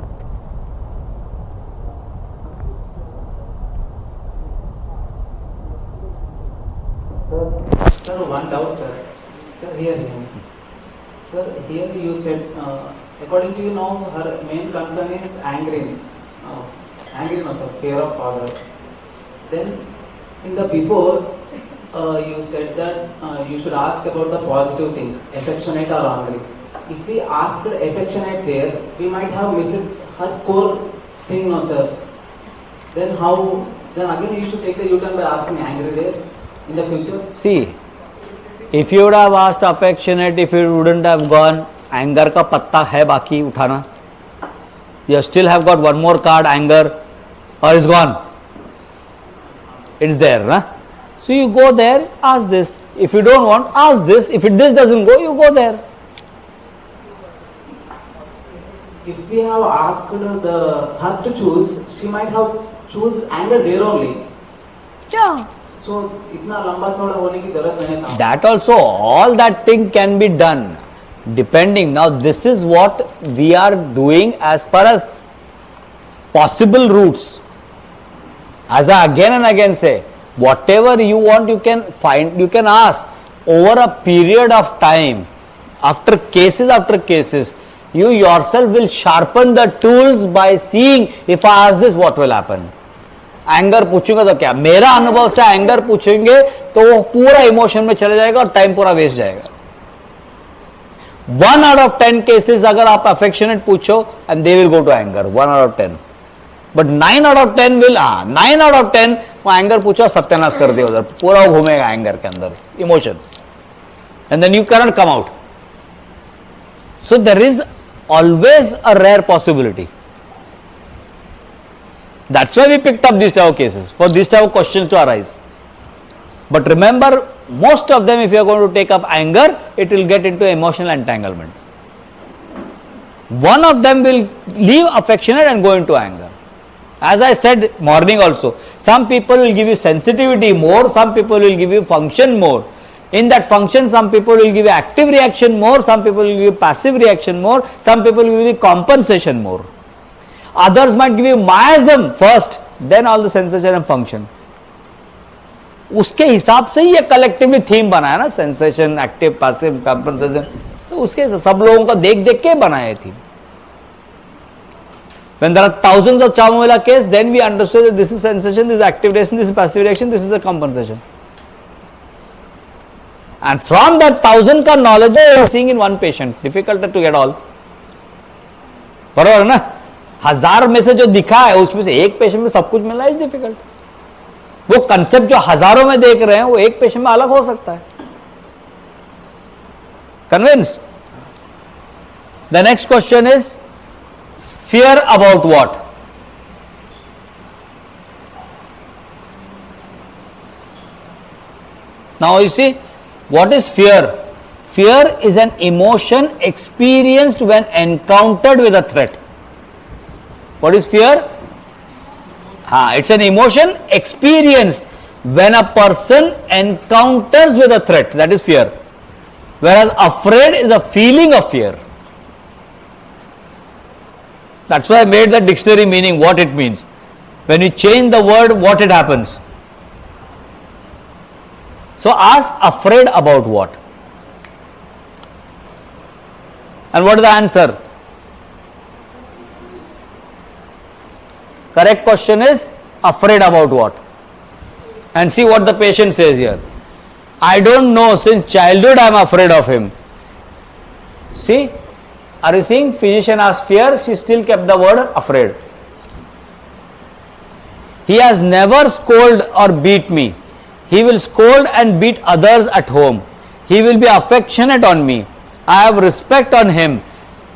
Sir, one doubt, sir. Sir, here. Sir, here you said, according to you now, her main concern is angry. Angry, sir, fear of father. Then, in the before, you said that you should ask about the positive thing, affectionate or angry. If we asked affectionate there, we might have missed her core thing, no, sir. Then how? Then again, you should take the U-turn by asking angry there in the future. See, if you would have asked affectionate, if you wouldn't have gone, anger का पत्ता है बाकी उठाना. You still have got one more card, anger, or it's gone. It's there, na? So you go there, ask this. If you don't want, ask this. If this doesn't go, you go there. If we have asked her to choose, she might have choose anger there only. Yeah. So इतना लंबा चौड़ा होने की जरूरत नहीं था. That also, all that thing can be done. Depending. Now this is what we are doing as far as possible routes. As I again and again say, whatever you want you can find, you can ask over a period of time, after cases, you yourself will sharpen the tools by seeing, if I ask this, what will happen. Anger पूछूंगा तो क्या, मेरा अनुभव से anger पूछेंगे तो वो पूरा इमोशन में चले जाएगा और टाइम पूरा वेस्ट जाएगा. 1 out of 10 केसेस अगर आप अफेक्शनेट पूछो and they will go to anger, 1 out of 10. But 9 out of 10 will 9 out of 10 वो एंगर पूछो, सत्यानाश कर दिया उधर, पूरा घूमेगा एंगर के अंदर emotion, and then you can not come out. So there is always a rare possibility. That's why we picked up these type of cases, for these type of questions to arise. But remember, most of them, if you are going to take up anger, it will get into emotional entanglement. One of them will leave affectionate and go into anger. As I said morning also, some people will give you sensitivity more, some people will give you function more. In that function, some people will give you active reaction more, some people will give you passive reaction more, some people will give you compensation more. Others might give you miasm first, then all the sensation and function. उसके हिसाब से ये collectively theme बनाया ना, sensation, active, passive, compensation. उसके सब लोगों का देख देख के बनाया theme. When there are thousands of Chamomila cases, then we understood that this is sensation, this is active reaction, this is passive reaction, this is the compensation. And from that 1000 का knowledge they are seeing in one patient. Difficult to get all. बराबर है ना? 1000 में से जो दिखा है उसमें से एक पेशेंट में सब कुछ मिलना इज डिफिकल्ट. वो कंसेप्ट जो हजारों में देख रहे हैं वो एक पेशेंट में अलग हो सकता है. Convinced? The next question is fear about what? Now you see, what is fear? Fear is an emotion experienced when encountered with a threat. What is fear? It's an emotion experienced when a person encounters with a threat. That is fear. Whereas afraid is a feeling of fear. That's why I made the dictionary meaning, what it means. When you change the word, what it happens. So ask afraid about what? And what is the answer? Correct question is afraid about what? And see what the patient says here. I don't know, since childhood I am afraid of him. See, are you seeing? Physician asked fear, she still kept the word afraid. He has never scolded or beat me. He will scold and beat others at home. He will be affectionate on me. I have respect on him.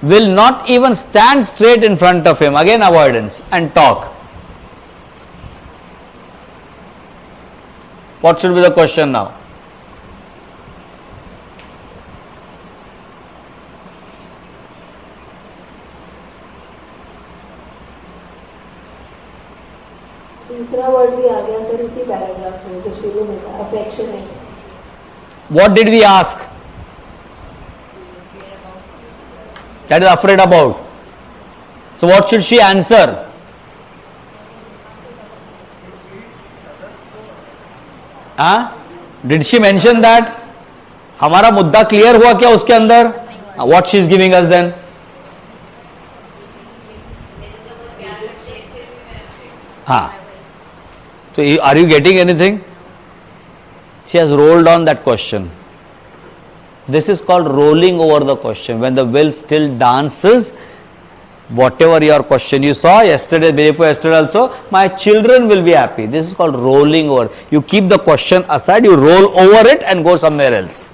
Will not even stand straight in front of him. Again avoidance and talk. What should be the question now? दूसरा word भी आ गया sir इसी paragraph में जो शुरू में था, affectionate. What did we ask? That is afraid about. So what should she answer? Did she mention that? हमारा मुद्दा क्लियर हुआ क्या उसके अंदर? What she is giving us then? So are you getting anything? She has rolled on that question. This is called rolling over the question. When the will still dances, whatever your question you saw yesterday, day before yesterday also, my children will be happy. This is called rolling over. You keep the question aside, you roll over it and go somewhere else.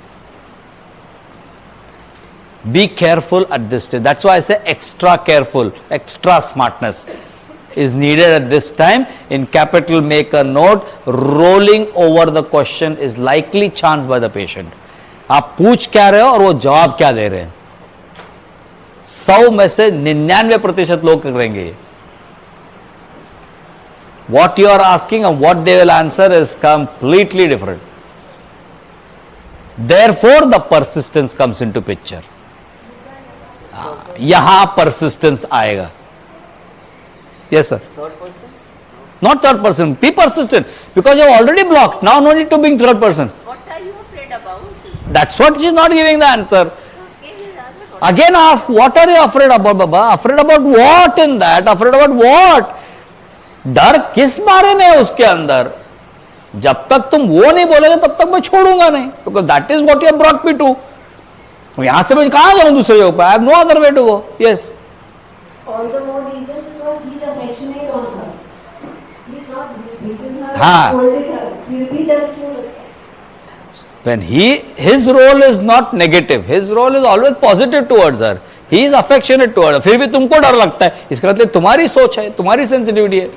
Be careful at this stage. That's why I say extra careful, extra smartness is needed at this time. In capital, make a note, rolling over the question is likely chanced by the patient. आप पूछ क्या रहे हो और वो जवाब क्या दे रहे हैं. 100 में से 99% लोग करेंगे. What you are asking and what they will answer is completely different. Therefore, the persistence comes into picture. यहां persistence आएगा. Yes, sir. Third person? Not third person. Be persistent because you have already blocked. Now, no need to bring third person. What are you afraid about? That's what she is not giving the answer. Okay, that's Again, ask what are you afraid about, Baba? Afraid about what in that? Afraid about what? डर किस बारे में है उसके अंदर? जब तक तुम वो नहीं बोलोगे तब तक मैं छोड़ूंगा नहीं. Because that is what you have brought me to. यहां से मैं कहां जाऊं दूसरे जगह पर? I have no other way to go. Yes. All the more reason because he's affectionate on her. He's not beaten her, हाँ. scolded her. He'll beat her क्यों लगता है? When his role is not negative, his role is always positive towards her. He is affectionate towards her. फिर भी तुमको डर लगता है. इसका मतलब तुम्हारी सोच है, तुम्हारी sensitivity है.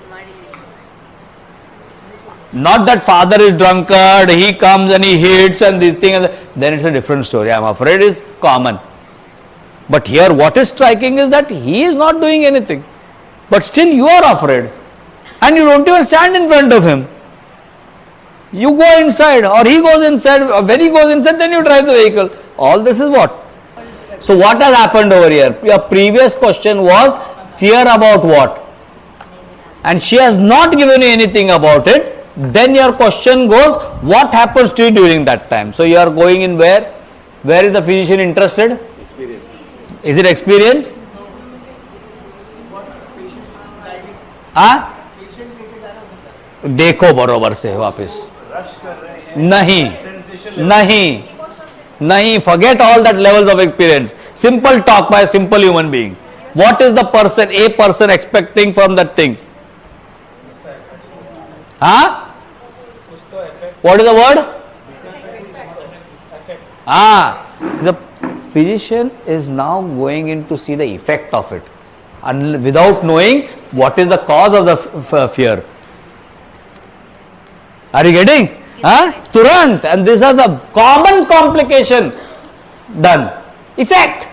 Not that father is drunkard, he comes and he hits and these things, then it's a different story. I am afraid is common. But here what is striking is that he is not doing anything. But still you are afraid. And you don't even stand in front of him. You go inside or he goes inside. When he goes inside, then you drive the vehicle. All this is what? So what has happened over here? Your previous question was fear about what? And she has not given you anything about it. Then your question goes, what happens to you during that time? So you are going in where? Where is the physician interested? Experience. Is it experience? देखो बरोबर से वापस. Rush कर रहे हैं. नहीं Sensation level. नहीं Nahi, forget all that levels of experience. Simple talk by a simple human being. What is the person, a person expecting from that thing? Huh? What is the word? The physician is now going in to see the effect of it, and without knowing what is the cause of the fear. Are you getting? Turant, and these are the common complication done. Effect,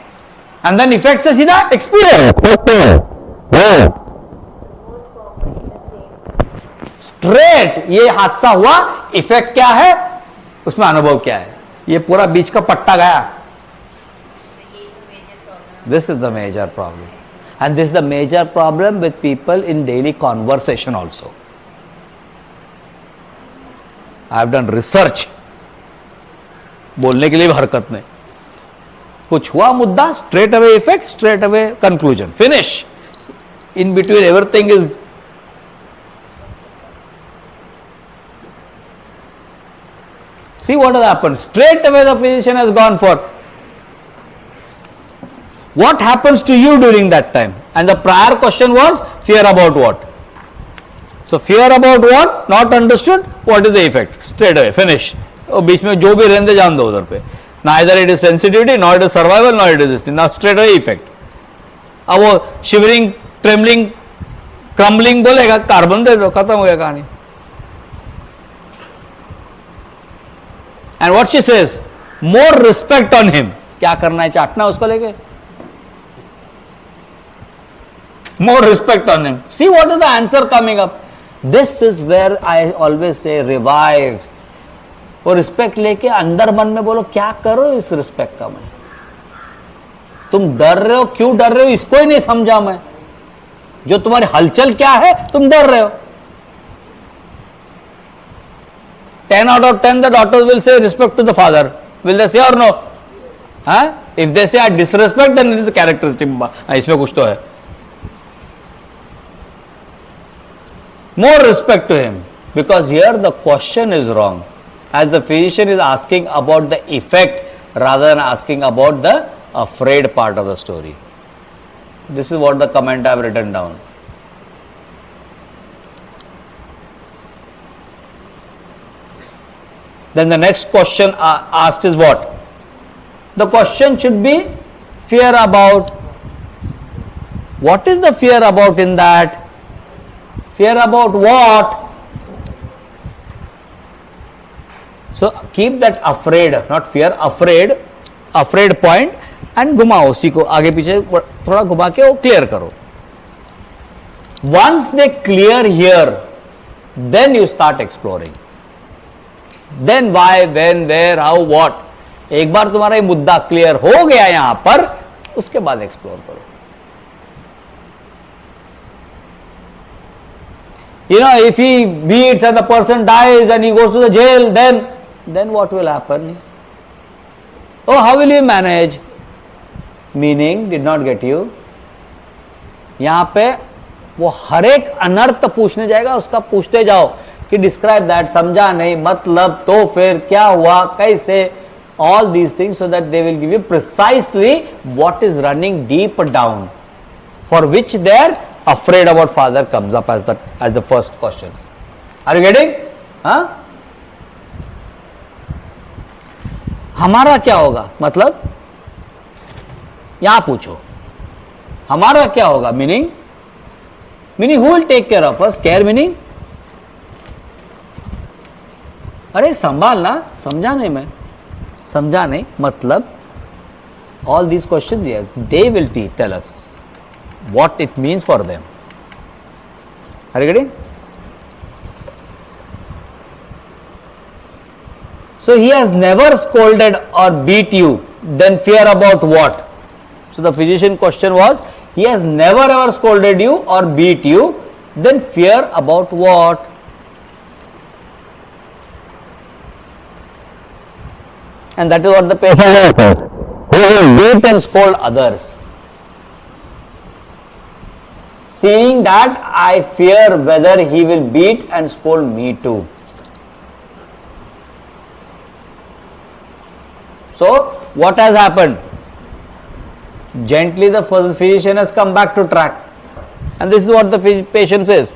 and then effect se सीधा experience. Straight ये हादसा हुआ, effect क्या है, उसमें अनुभव क्या है, ये पूरा बीच का पट्टा गया. This is the major problem, and this is the major problem with people in daily conversation also. I have done research. बोलने के लिए भी हरकत नहीं. कुछ हुआ मुद्दा, straight away effect, straight away conclusion, finish. In between everything is. See what has happened. Straight away the physician has gone for. What happens to you during that time? And the prior question was fear about what? So fear about what? Not understood. What is the effect? Straight away, finish. और बीच में जो भी रहने जान दो उधर पे. Neither it is sensitivity, nor it is survival, nor it is this thing. Now straight away effect. अब वो shivering, trembling, crumbling बोलेगा, कार्बन दे दो, खत्म हो गया कहानी. And what she says, more respect on him. क्या करना है, चाटना उसको लेके. More respect on him. See what is the answer coming up. This is where I always say revive. वो रिस्पेक्ट लेके अंदर मन में बोलो क्या करो इस रिस्पेक्ट का. मैं तुम डर रहे हो, क्यों डर रहे हो इसको ही नहीं समझा मैं. जो तुम्हारी हलचल क्या है, तुम डर रहे हो. 10 out of 10 the daughters will say respect to the father. Will they say or no? If they say I disrespect, then it is a characteristic. इसमें कुछ तो है. More respect to him, because here the question is wrong, as the physician is asking about the effect rather than asking about the afraid part of the story. This is what the comment I have written down. Then the next question asked is what? The question should be fear about. What is the fear about in that? Fear about what? So keep that afraid, not fear, afraid point and घुमाओ उसी को आगे पीछे थोड़ा घुमा के वो clear करो. Once they clear here, then you start exploring. Then why, when, where, how, what. एक बार तुम्हारा ये मुद्दा क्लियर हो गया यहां पर, उसके बाद एक्सप्लोर करो. You know, if he beats and the person dies and he goes to the jail, then what will happen? Oh, how will you manage? Meaning did not get you. यहां पे वो हर एक अनर्थ पूछने जाएगा, उसका पूछते जाओ कि डिस्क्राइब दैट, समझा नहीं, मतलब तो फिर क्या हुआ, कैसे, all these things, so that they will give you precisely what is running deep down, for which they are afraid about father comes up as the first question. Are you getting? हमारा क्या होगा, मतलब यहां पूछो हमारा क्या होगा, meaning who will take care of us, care meaning अरे संभालना, समझा नहीं मैं, समझा नहीं मतलब all these questions here, they will tell us what it means for them. Are you getting? So he has never scolded or beat you, then fear about what? So the physician question was, he has never ever scolded you or beat you, then fear about what? And that is what the patient says. He will beat and scold others. Seeing that, I fear whether he will beat and scold me too. So what has happened? Gently the physician has come back to track. And this is what the patient says.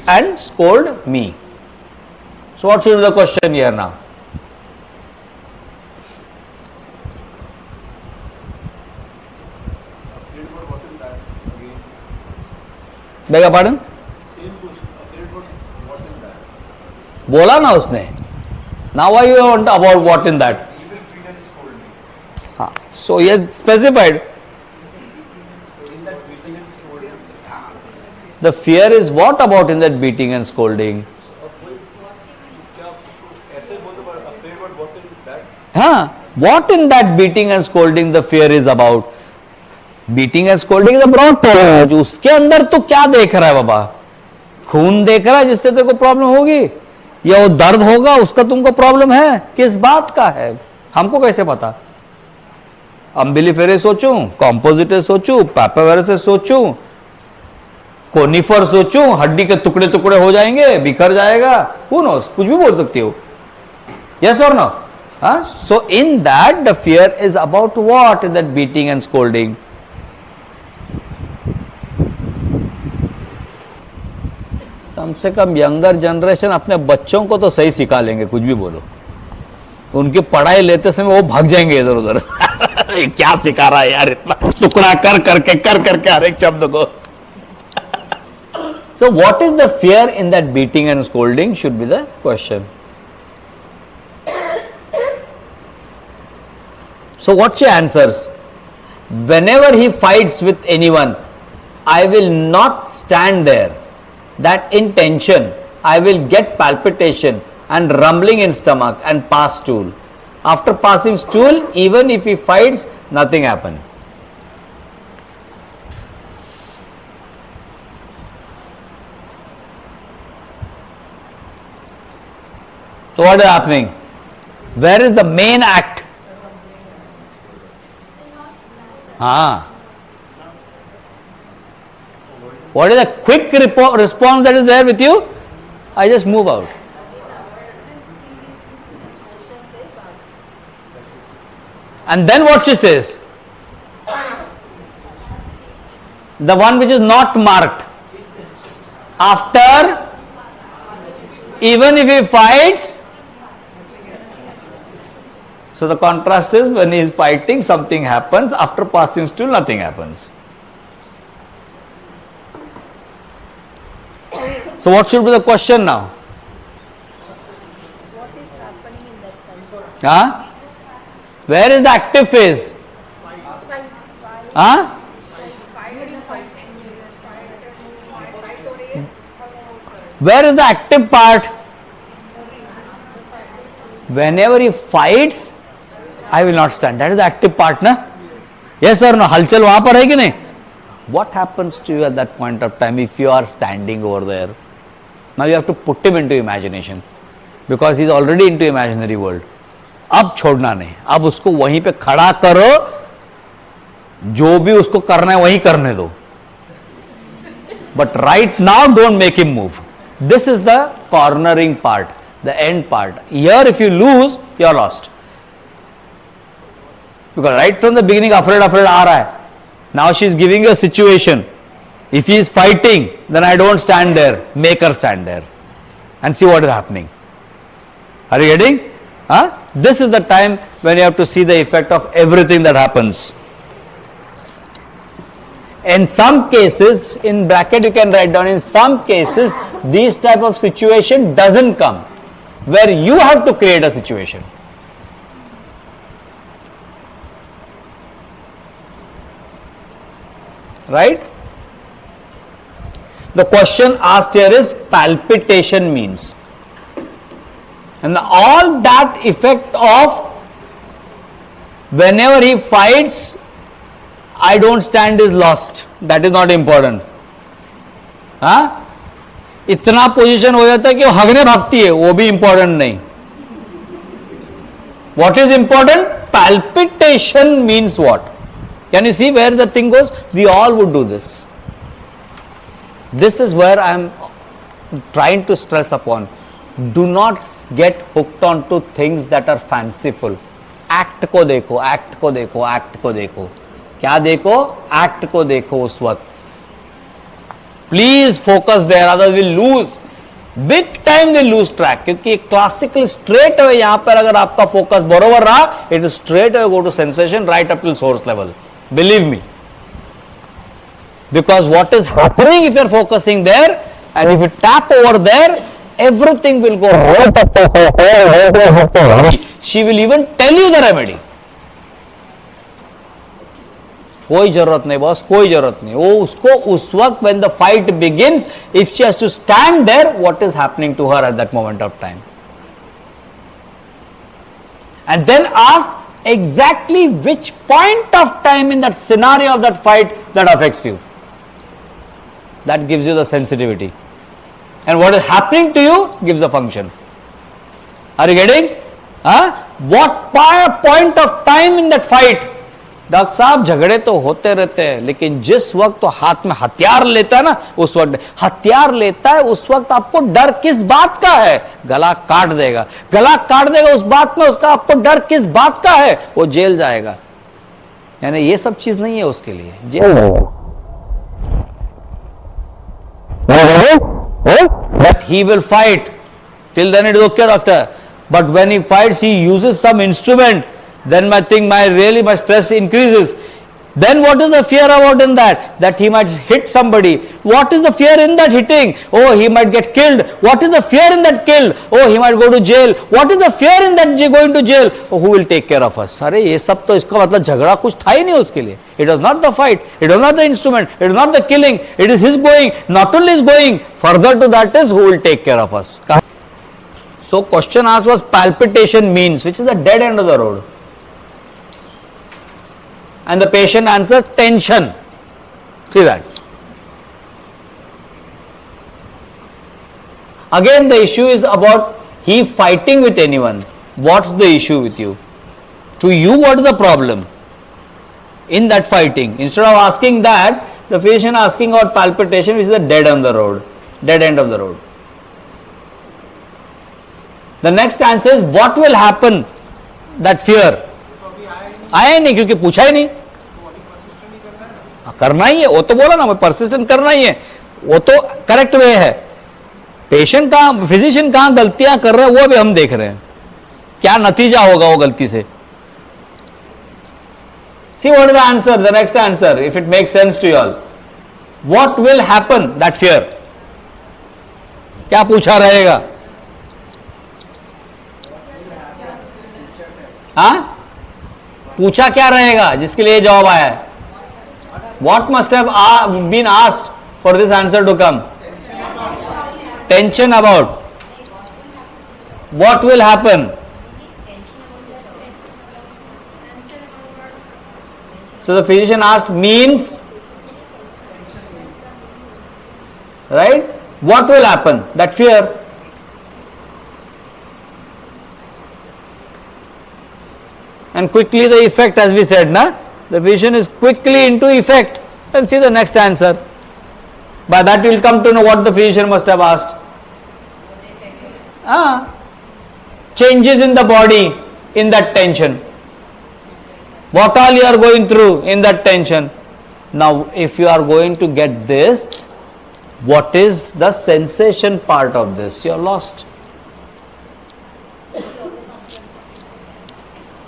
And scold me. So what should be the question here now? Beg your pardon? बोला ना उसने. Now why you want about what in that? So he has specified. The fear is what about in that beating and scolding? हाँ, what in that beating and scolding the fear is about? Beating and scolding is a broad term. उसके अंदर तो क्या देख रहा है बाबा? खून देख रहा है जिससे तेरे को प्रॉब्लम होगी, या वो दर्द होगा उसका तुमको प्रॉब्लम है? किस बात का है हमको कैसे पता? अम्बिलिफेरे सोचूं, कॉम्पोजिटर सोचूं, पैपावेरस सोचूं, कोनिफर सोचूं, हड्डी के टुकड़े टुकड़े हो जाएंगे, बिखर जाएगा, हु नोस, कुछ भी बोल सकती हो. यस और no? So in that the fear is about what? In that beating and scolding. कम से कम यंगर जनरेशन अपने बच्चों को तो सही सिखा लेंगे, कुछ भी बोलो. उनकी पढ़ाई लेते समय वो भाग जाएंगे इधर उधर. क्या सिखा रहा है यार, इतना टुकड़ा कर करके हर एक शब्द को. So what is the fear in that beating and scolding should be the question. So what she answers? Whenever he fights with anyone, I will not stand there. That in tension, I will get palpitation and rumbling in stomach and pass stool. After passing stool, even if he fights, nothing happen. So what is happening? Where is the main act? What is the quick response that is there with you? I just move out. And then what she says? The one which is not marked. After, even if he fights, so the contrast is when he is fighting, something happens. After passing stool, nothing happens. So what should be the question now? What is happening in that time? Where is the active phase? Where is the active part? Whenever he fights, I will not stand. That is the active part, na? Yes or no? Halchal वहां पर है कि नहीं? What happens to you at that point of time if you are standing over there? Now you have to put him into imagination, because he is already into imaginary world. अब छोड़ना नहीं, अब उसको वहीं पे खड़ा करो, जो भी उसको करना है वहीं करने दो. But right now don't make him move. This is the cornering part, the end part. Here if you lose, you are lost. Because right from the beginning afraid आ रहा है. Now she is giving you a situation. If he is fighting, then I don't stand there. Make her stand there and see what is happening. Are you getting? This is the time when you have to see the effect of everything that happens. In some cases, in bracket you can write down, in some cases, this type of situation doesn't come, where you have to create a situation. Right? The question asked here is palpitation means. And all that effect of whenever he fights, I don't stand is lost. That is not important. इतना position हो जाता है कि वो हगने भागती है, वो भी इंपॉर्टेंट नहीं. What is important? Palpitation means what? Can you see where the thing goes? We all would do this. This is where I am trying to stress upon. Do not get hooked on to things that are fanciful. Act को देखो, act को देखो, act को देखो. क्या देखो? Act को देखो उस वक्त. Please focus there, others will lose. Big time will lose track. क्योंकि classical straight away यहाँ पर अगर आपका focus बरोबर रहा, it will straight away go to sensation right up till source level. Believe me. Because what is happening if you are focusing there and if you tap over there, everything will go right up to her. She will even tell you the remedy. कोई जरूरत नहीं boss, कोई जरूरत नहीं. वो उसको उस वक्त when the fight begins, if she has to stand there, what is happening to her at that moment of time? And then ask exactly which point of time in that scenario of that fight that affects you. That gives you the sensitivity. And what is happening to you gives a function. Are you getting? What point of time in that fight? Doctor साहब झगड़े तो होते रहते हैं, लेकिन जिस वक्त तो हाथ में हथियार लेता है ना, उस वक्त हथियार लेता है, उस वक्त आपको डर किस बात का है? गला काट देगा. गला काट देगा उस बात में, उसका आपको डर किस बात का है? वो जेल जाएगा. यानी ये सब चीज नहीं है उसके लिए. Jail but he will fight. Till then it is okay, doctor. But when he fights, he uses some instrument. Then my stress increases. Then what is the fear about in that? That he might hit somebody. What is the fear in that hitting? Oh, he might get killed. What is the fear in that killed? Oh, he might go to jail. What is the fear in that going to jail? Oh, who will take care of us? अरे ये सब तो इसका मतलब झगड़ा कुछ था ही नहीं उसके लिए. It was not the fight. It was not the instrument. It was not the killing. It is his going. Not only his going. Further to that is who will take care of us. So question asked was palpitation means, which is the dead end of the road. And the patient answers tension. See that. Again the issue is about he fighting with anyone. What's the issue with you? To you, what is the problem in that fighting? Instead of asking that, the physician asking about palpitation, which is the dead on the road, dead end of the road. The next answer is what will happen? That fear. आया नहीं क्योंकि पूछा ही नहीं. करना ही है, वो तो बोला ना, मैं परसिस्टेंट करना ही है, वो तो करेक्ट वे है. पेशेंट कहां, फिजिशियन कहां गलतियां कर रहे हैं वो भी हम देख रहे हैं. क्या नतीजा होगा वो गलती से. See what is the answer, the next answer, if it makes sense to you all. What will happen? That fear. क्या पूछा रहेगा? हाँ, पूछा क्या रहेगा जिसके लिए जवाब आया है? What must have been asked for this answer to come? Tension about. What will happen? So the physician asked means, right? What will happen? That fear. And quickly the effect, as we said, na? The physician is quickly into effect. And see the next answer. By that you will come to know what the physician must have asked. Changes in the body in that tension. What all you are going through in that tension. Now if you are going to get this, what is the sensation part of this? You are lost.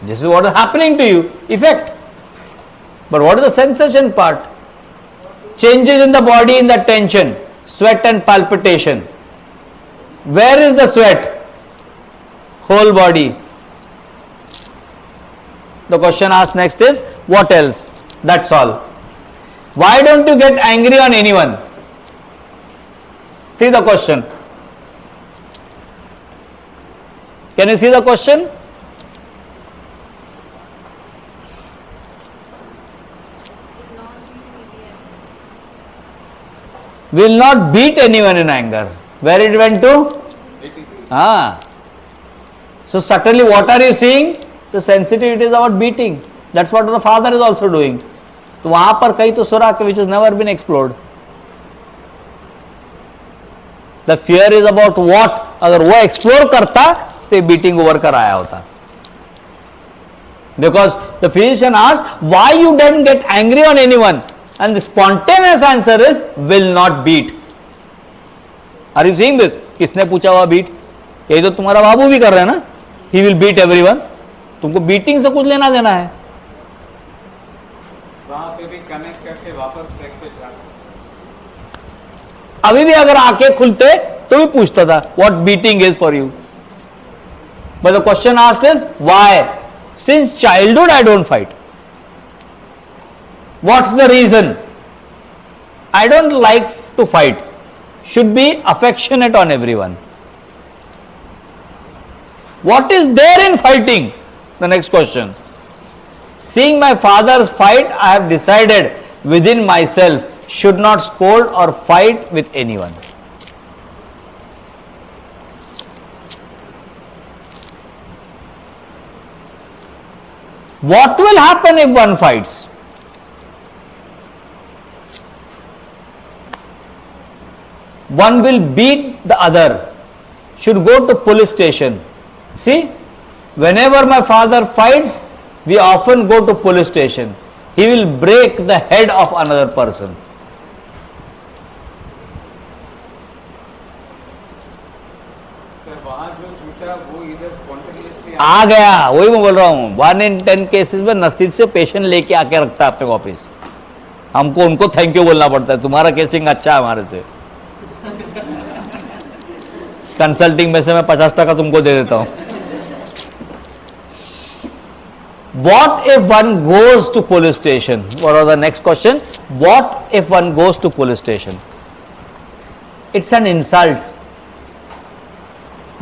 This is what is happening to you, effect. But what is the sensation part? Changes in the body in that tension, sweat and palpitation. Where is the sweat? Whole body. The question asked next is, what else? That's all. Why don't you get angry on anyone? See the question. Can you see the question? Will not beat anyone in anger. Where it went to? So subtly what are you seeing? The sensitivity is about beating. That's what the father is also doing. तो वहां पर कहीं तो सुराख which has never been explored. The fear is about what, अगर वो explore करता तो ये बीटिंग ओवर कर आया होता. Because the physician asked why you didn't get angry on anyone, and the spontaneous answer is will not beat. Are you seeing this? किसने पूछा हुआ बीट? ये तो तुम्हारा बाबू भी कर रहे हैं ना. He will beat everyone. तुमको बीटिंग से कुछ लेना देना है. वहां पे भी कनेक्ट करके वापस ट्रैक पे जा सकते. अभी भी अगर आंखें खुलते तो भी पूछता था what beating is for you. But the question asked is why? Since childhood I don't fight. What's the reason? I don't like to fight. Should be affectionate on everyone. What is there in fighting? The next question. Seeing my father's fight, I have decided within myself should not scold or fight with anyone. What will happen if one fights? One will beat the other. Should go to police station. See, whenever my father fights, we often go to police station. He will break the head of another person. Sir वहां जो छूटा वो इधर spontaneously आ गया, वही मैं बोल रहा हूँ. 1 in 10 केसेस में नसीब से पेशेंट लेके आके रखता है अपने ऑफिस. हमको उनको थैंक यू बोलना पड़ता है. तुम्हारा केसिंग अच्छा है हमारे से. कंसल्टिंग में से मैं 50% तुमको दे देता हूं. What if one goes to police station? What was the next question? What if one goes to police station? It's an insult.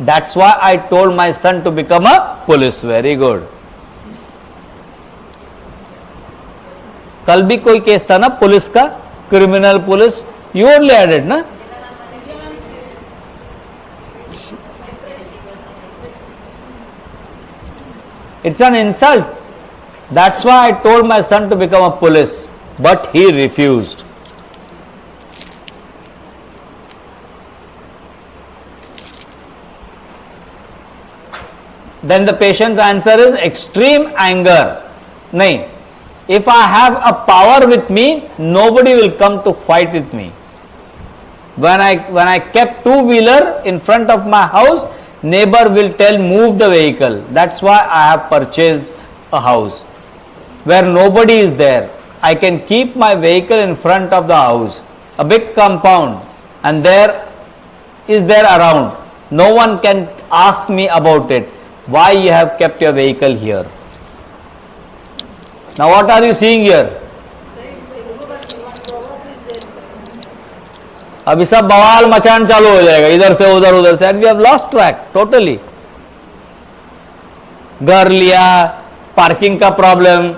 That's why I told my son to become a police. Very good. कल भी कोई case था ना police का, criminal police. You only added ना. It's an insult. That's why I told my son to become a police, but he refused. Then the patient's answer is extreme anger. Nahi. If I have a power with me, nobody will come to fight with me. When I kept two-wheeler in front of my house, neighbor will tell move the vehicle. That's why I have purchased a house where nobody is there. I can keep my vehicle in front of the house, a big compound, and there is there around. No one can ask me about it. Why you have kept your vehicle here? Now what are you seeing here? अभी सब बवाल मचान चालू हो जाएगा इधर से उधर से. And we have lost track totally. घर लिया, पार्किंग का प्रॉब्लम,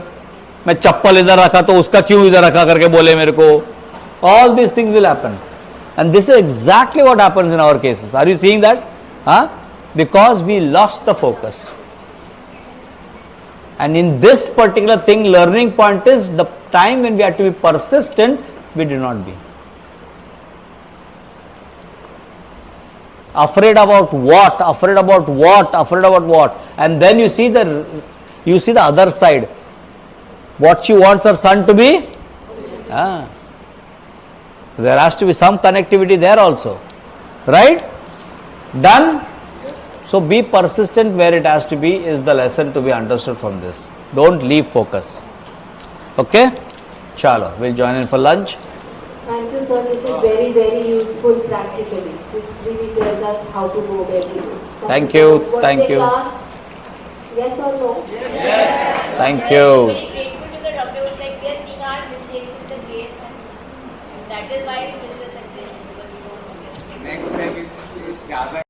मैं चप्पल इधर रखा तो उसका क्यों इधर रखा करके बोले मेरे को. All this things will happen and this is exactly what happens in our cases. Are you seeing that? Because we lost the focus. And in this particular thing, learning point is the time when we have to be persistent, we do not be. Afraid about what? Afraid about what? Afraid about what? And then you see the other side. What she wants her son to be? There has to be some connectivity there also. Right? Done? So be persistent where it has to be is the lesson to be understood from this. Don't leave focus. Okay? Chalo, we'll join in for lunch. Thank you, sir. This is very, very useful practically. This really tells us how to go better. Thank you. What Thank they you. class? Yes or no? Thank you. Very grateful to the doctor. Was like, yes, we are mistakes in the case, and that is why we miss the success because we don't know. Next time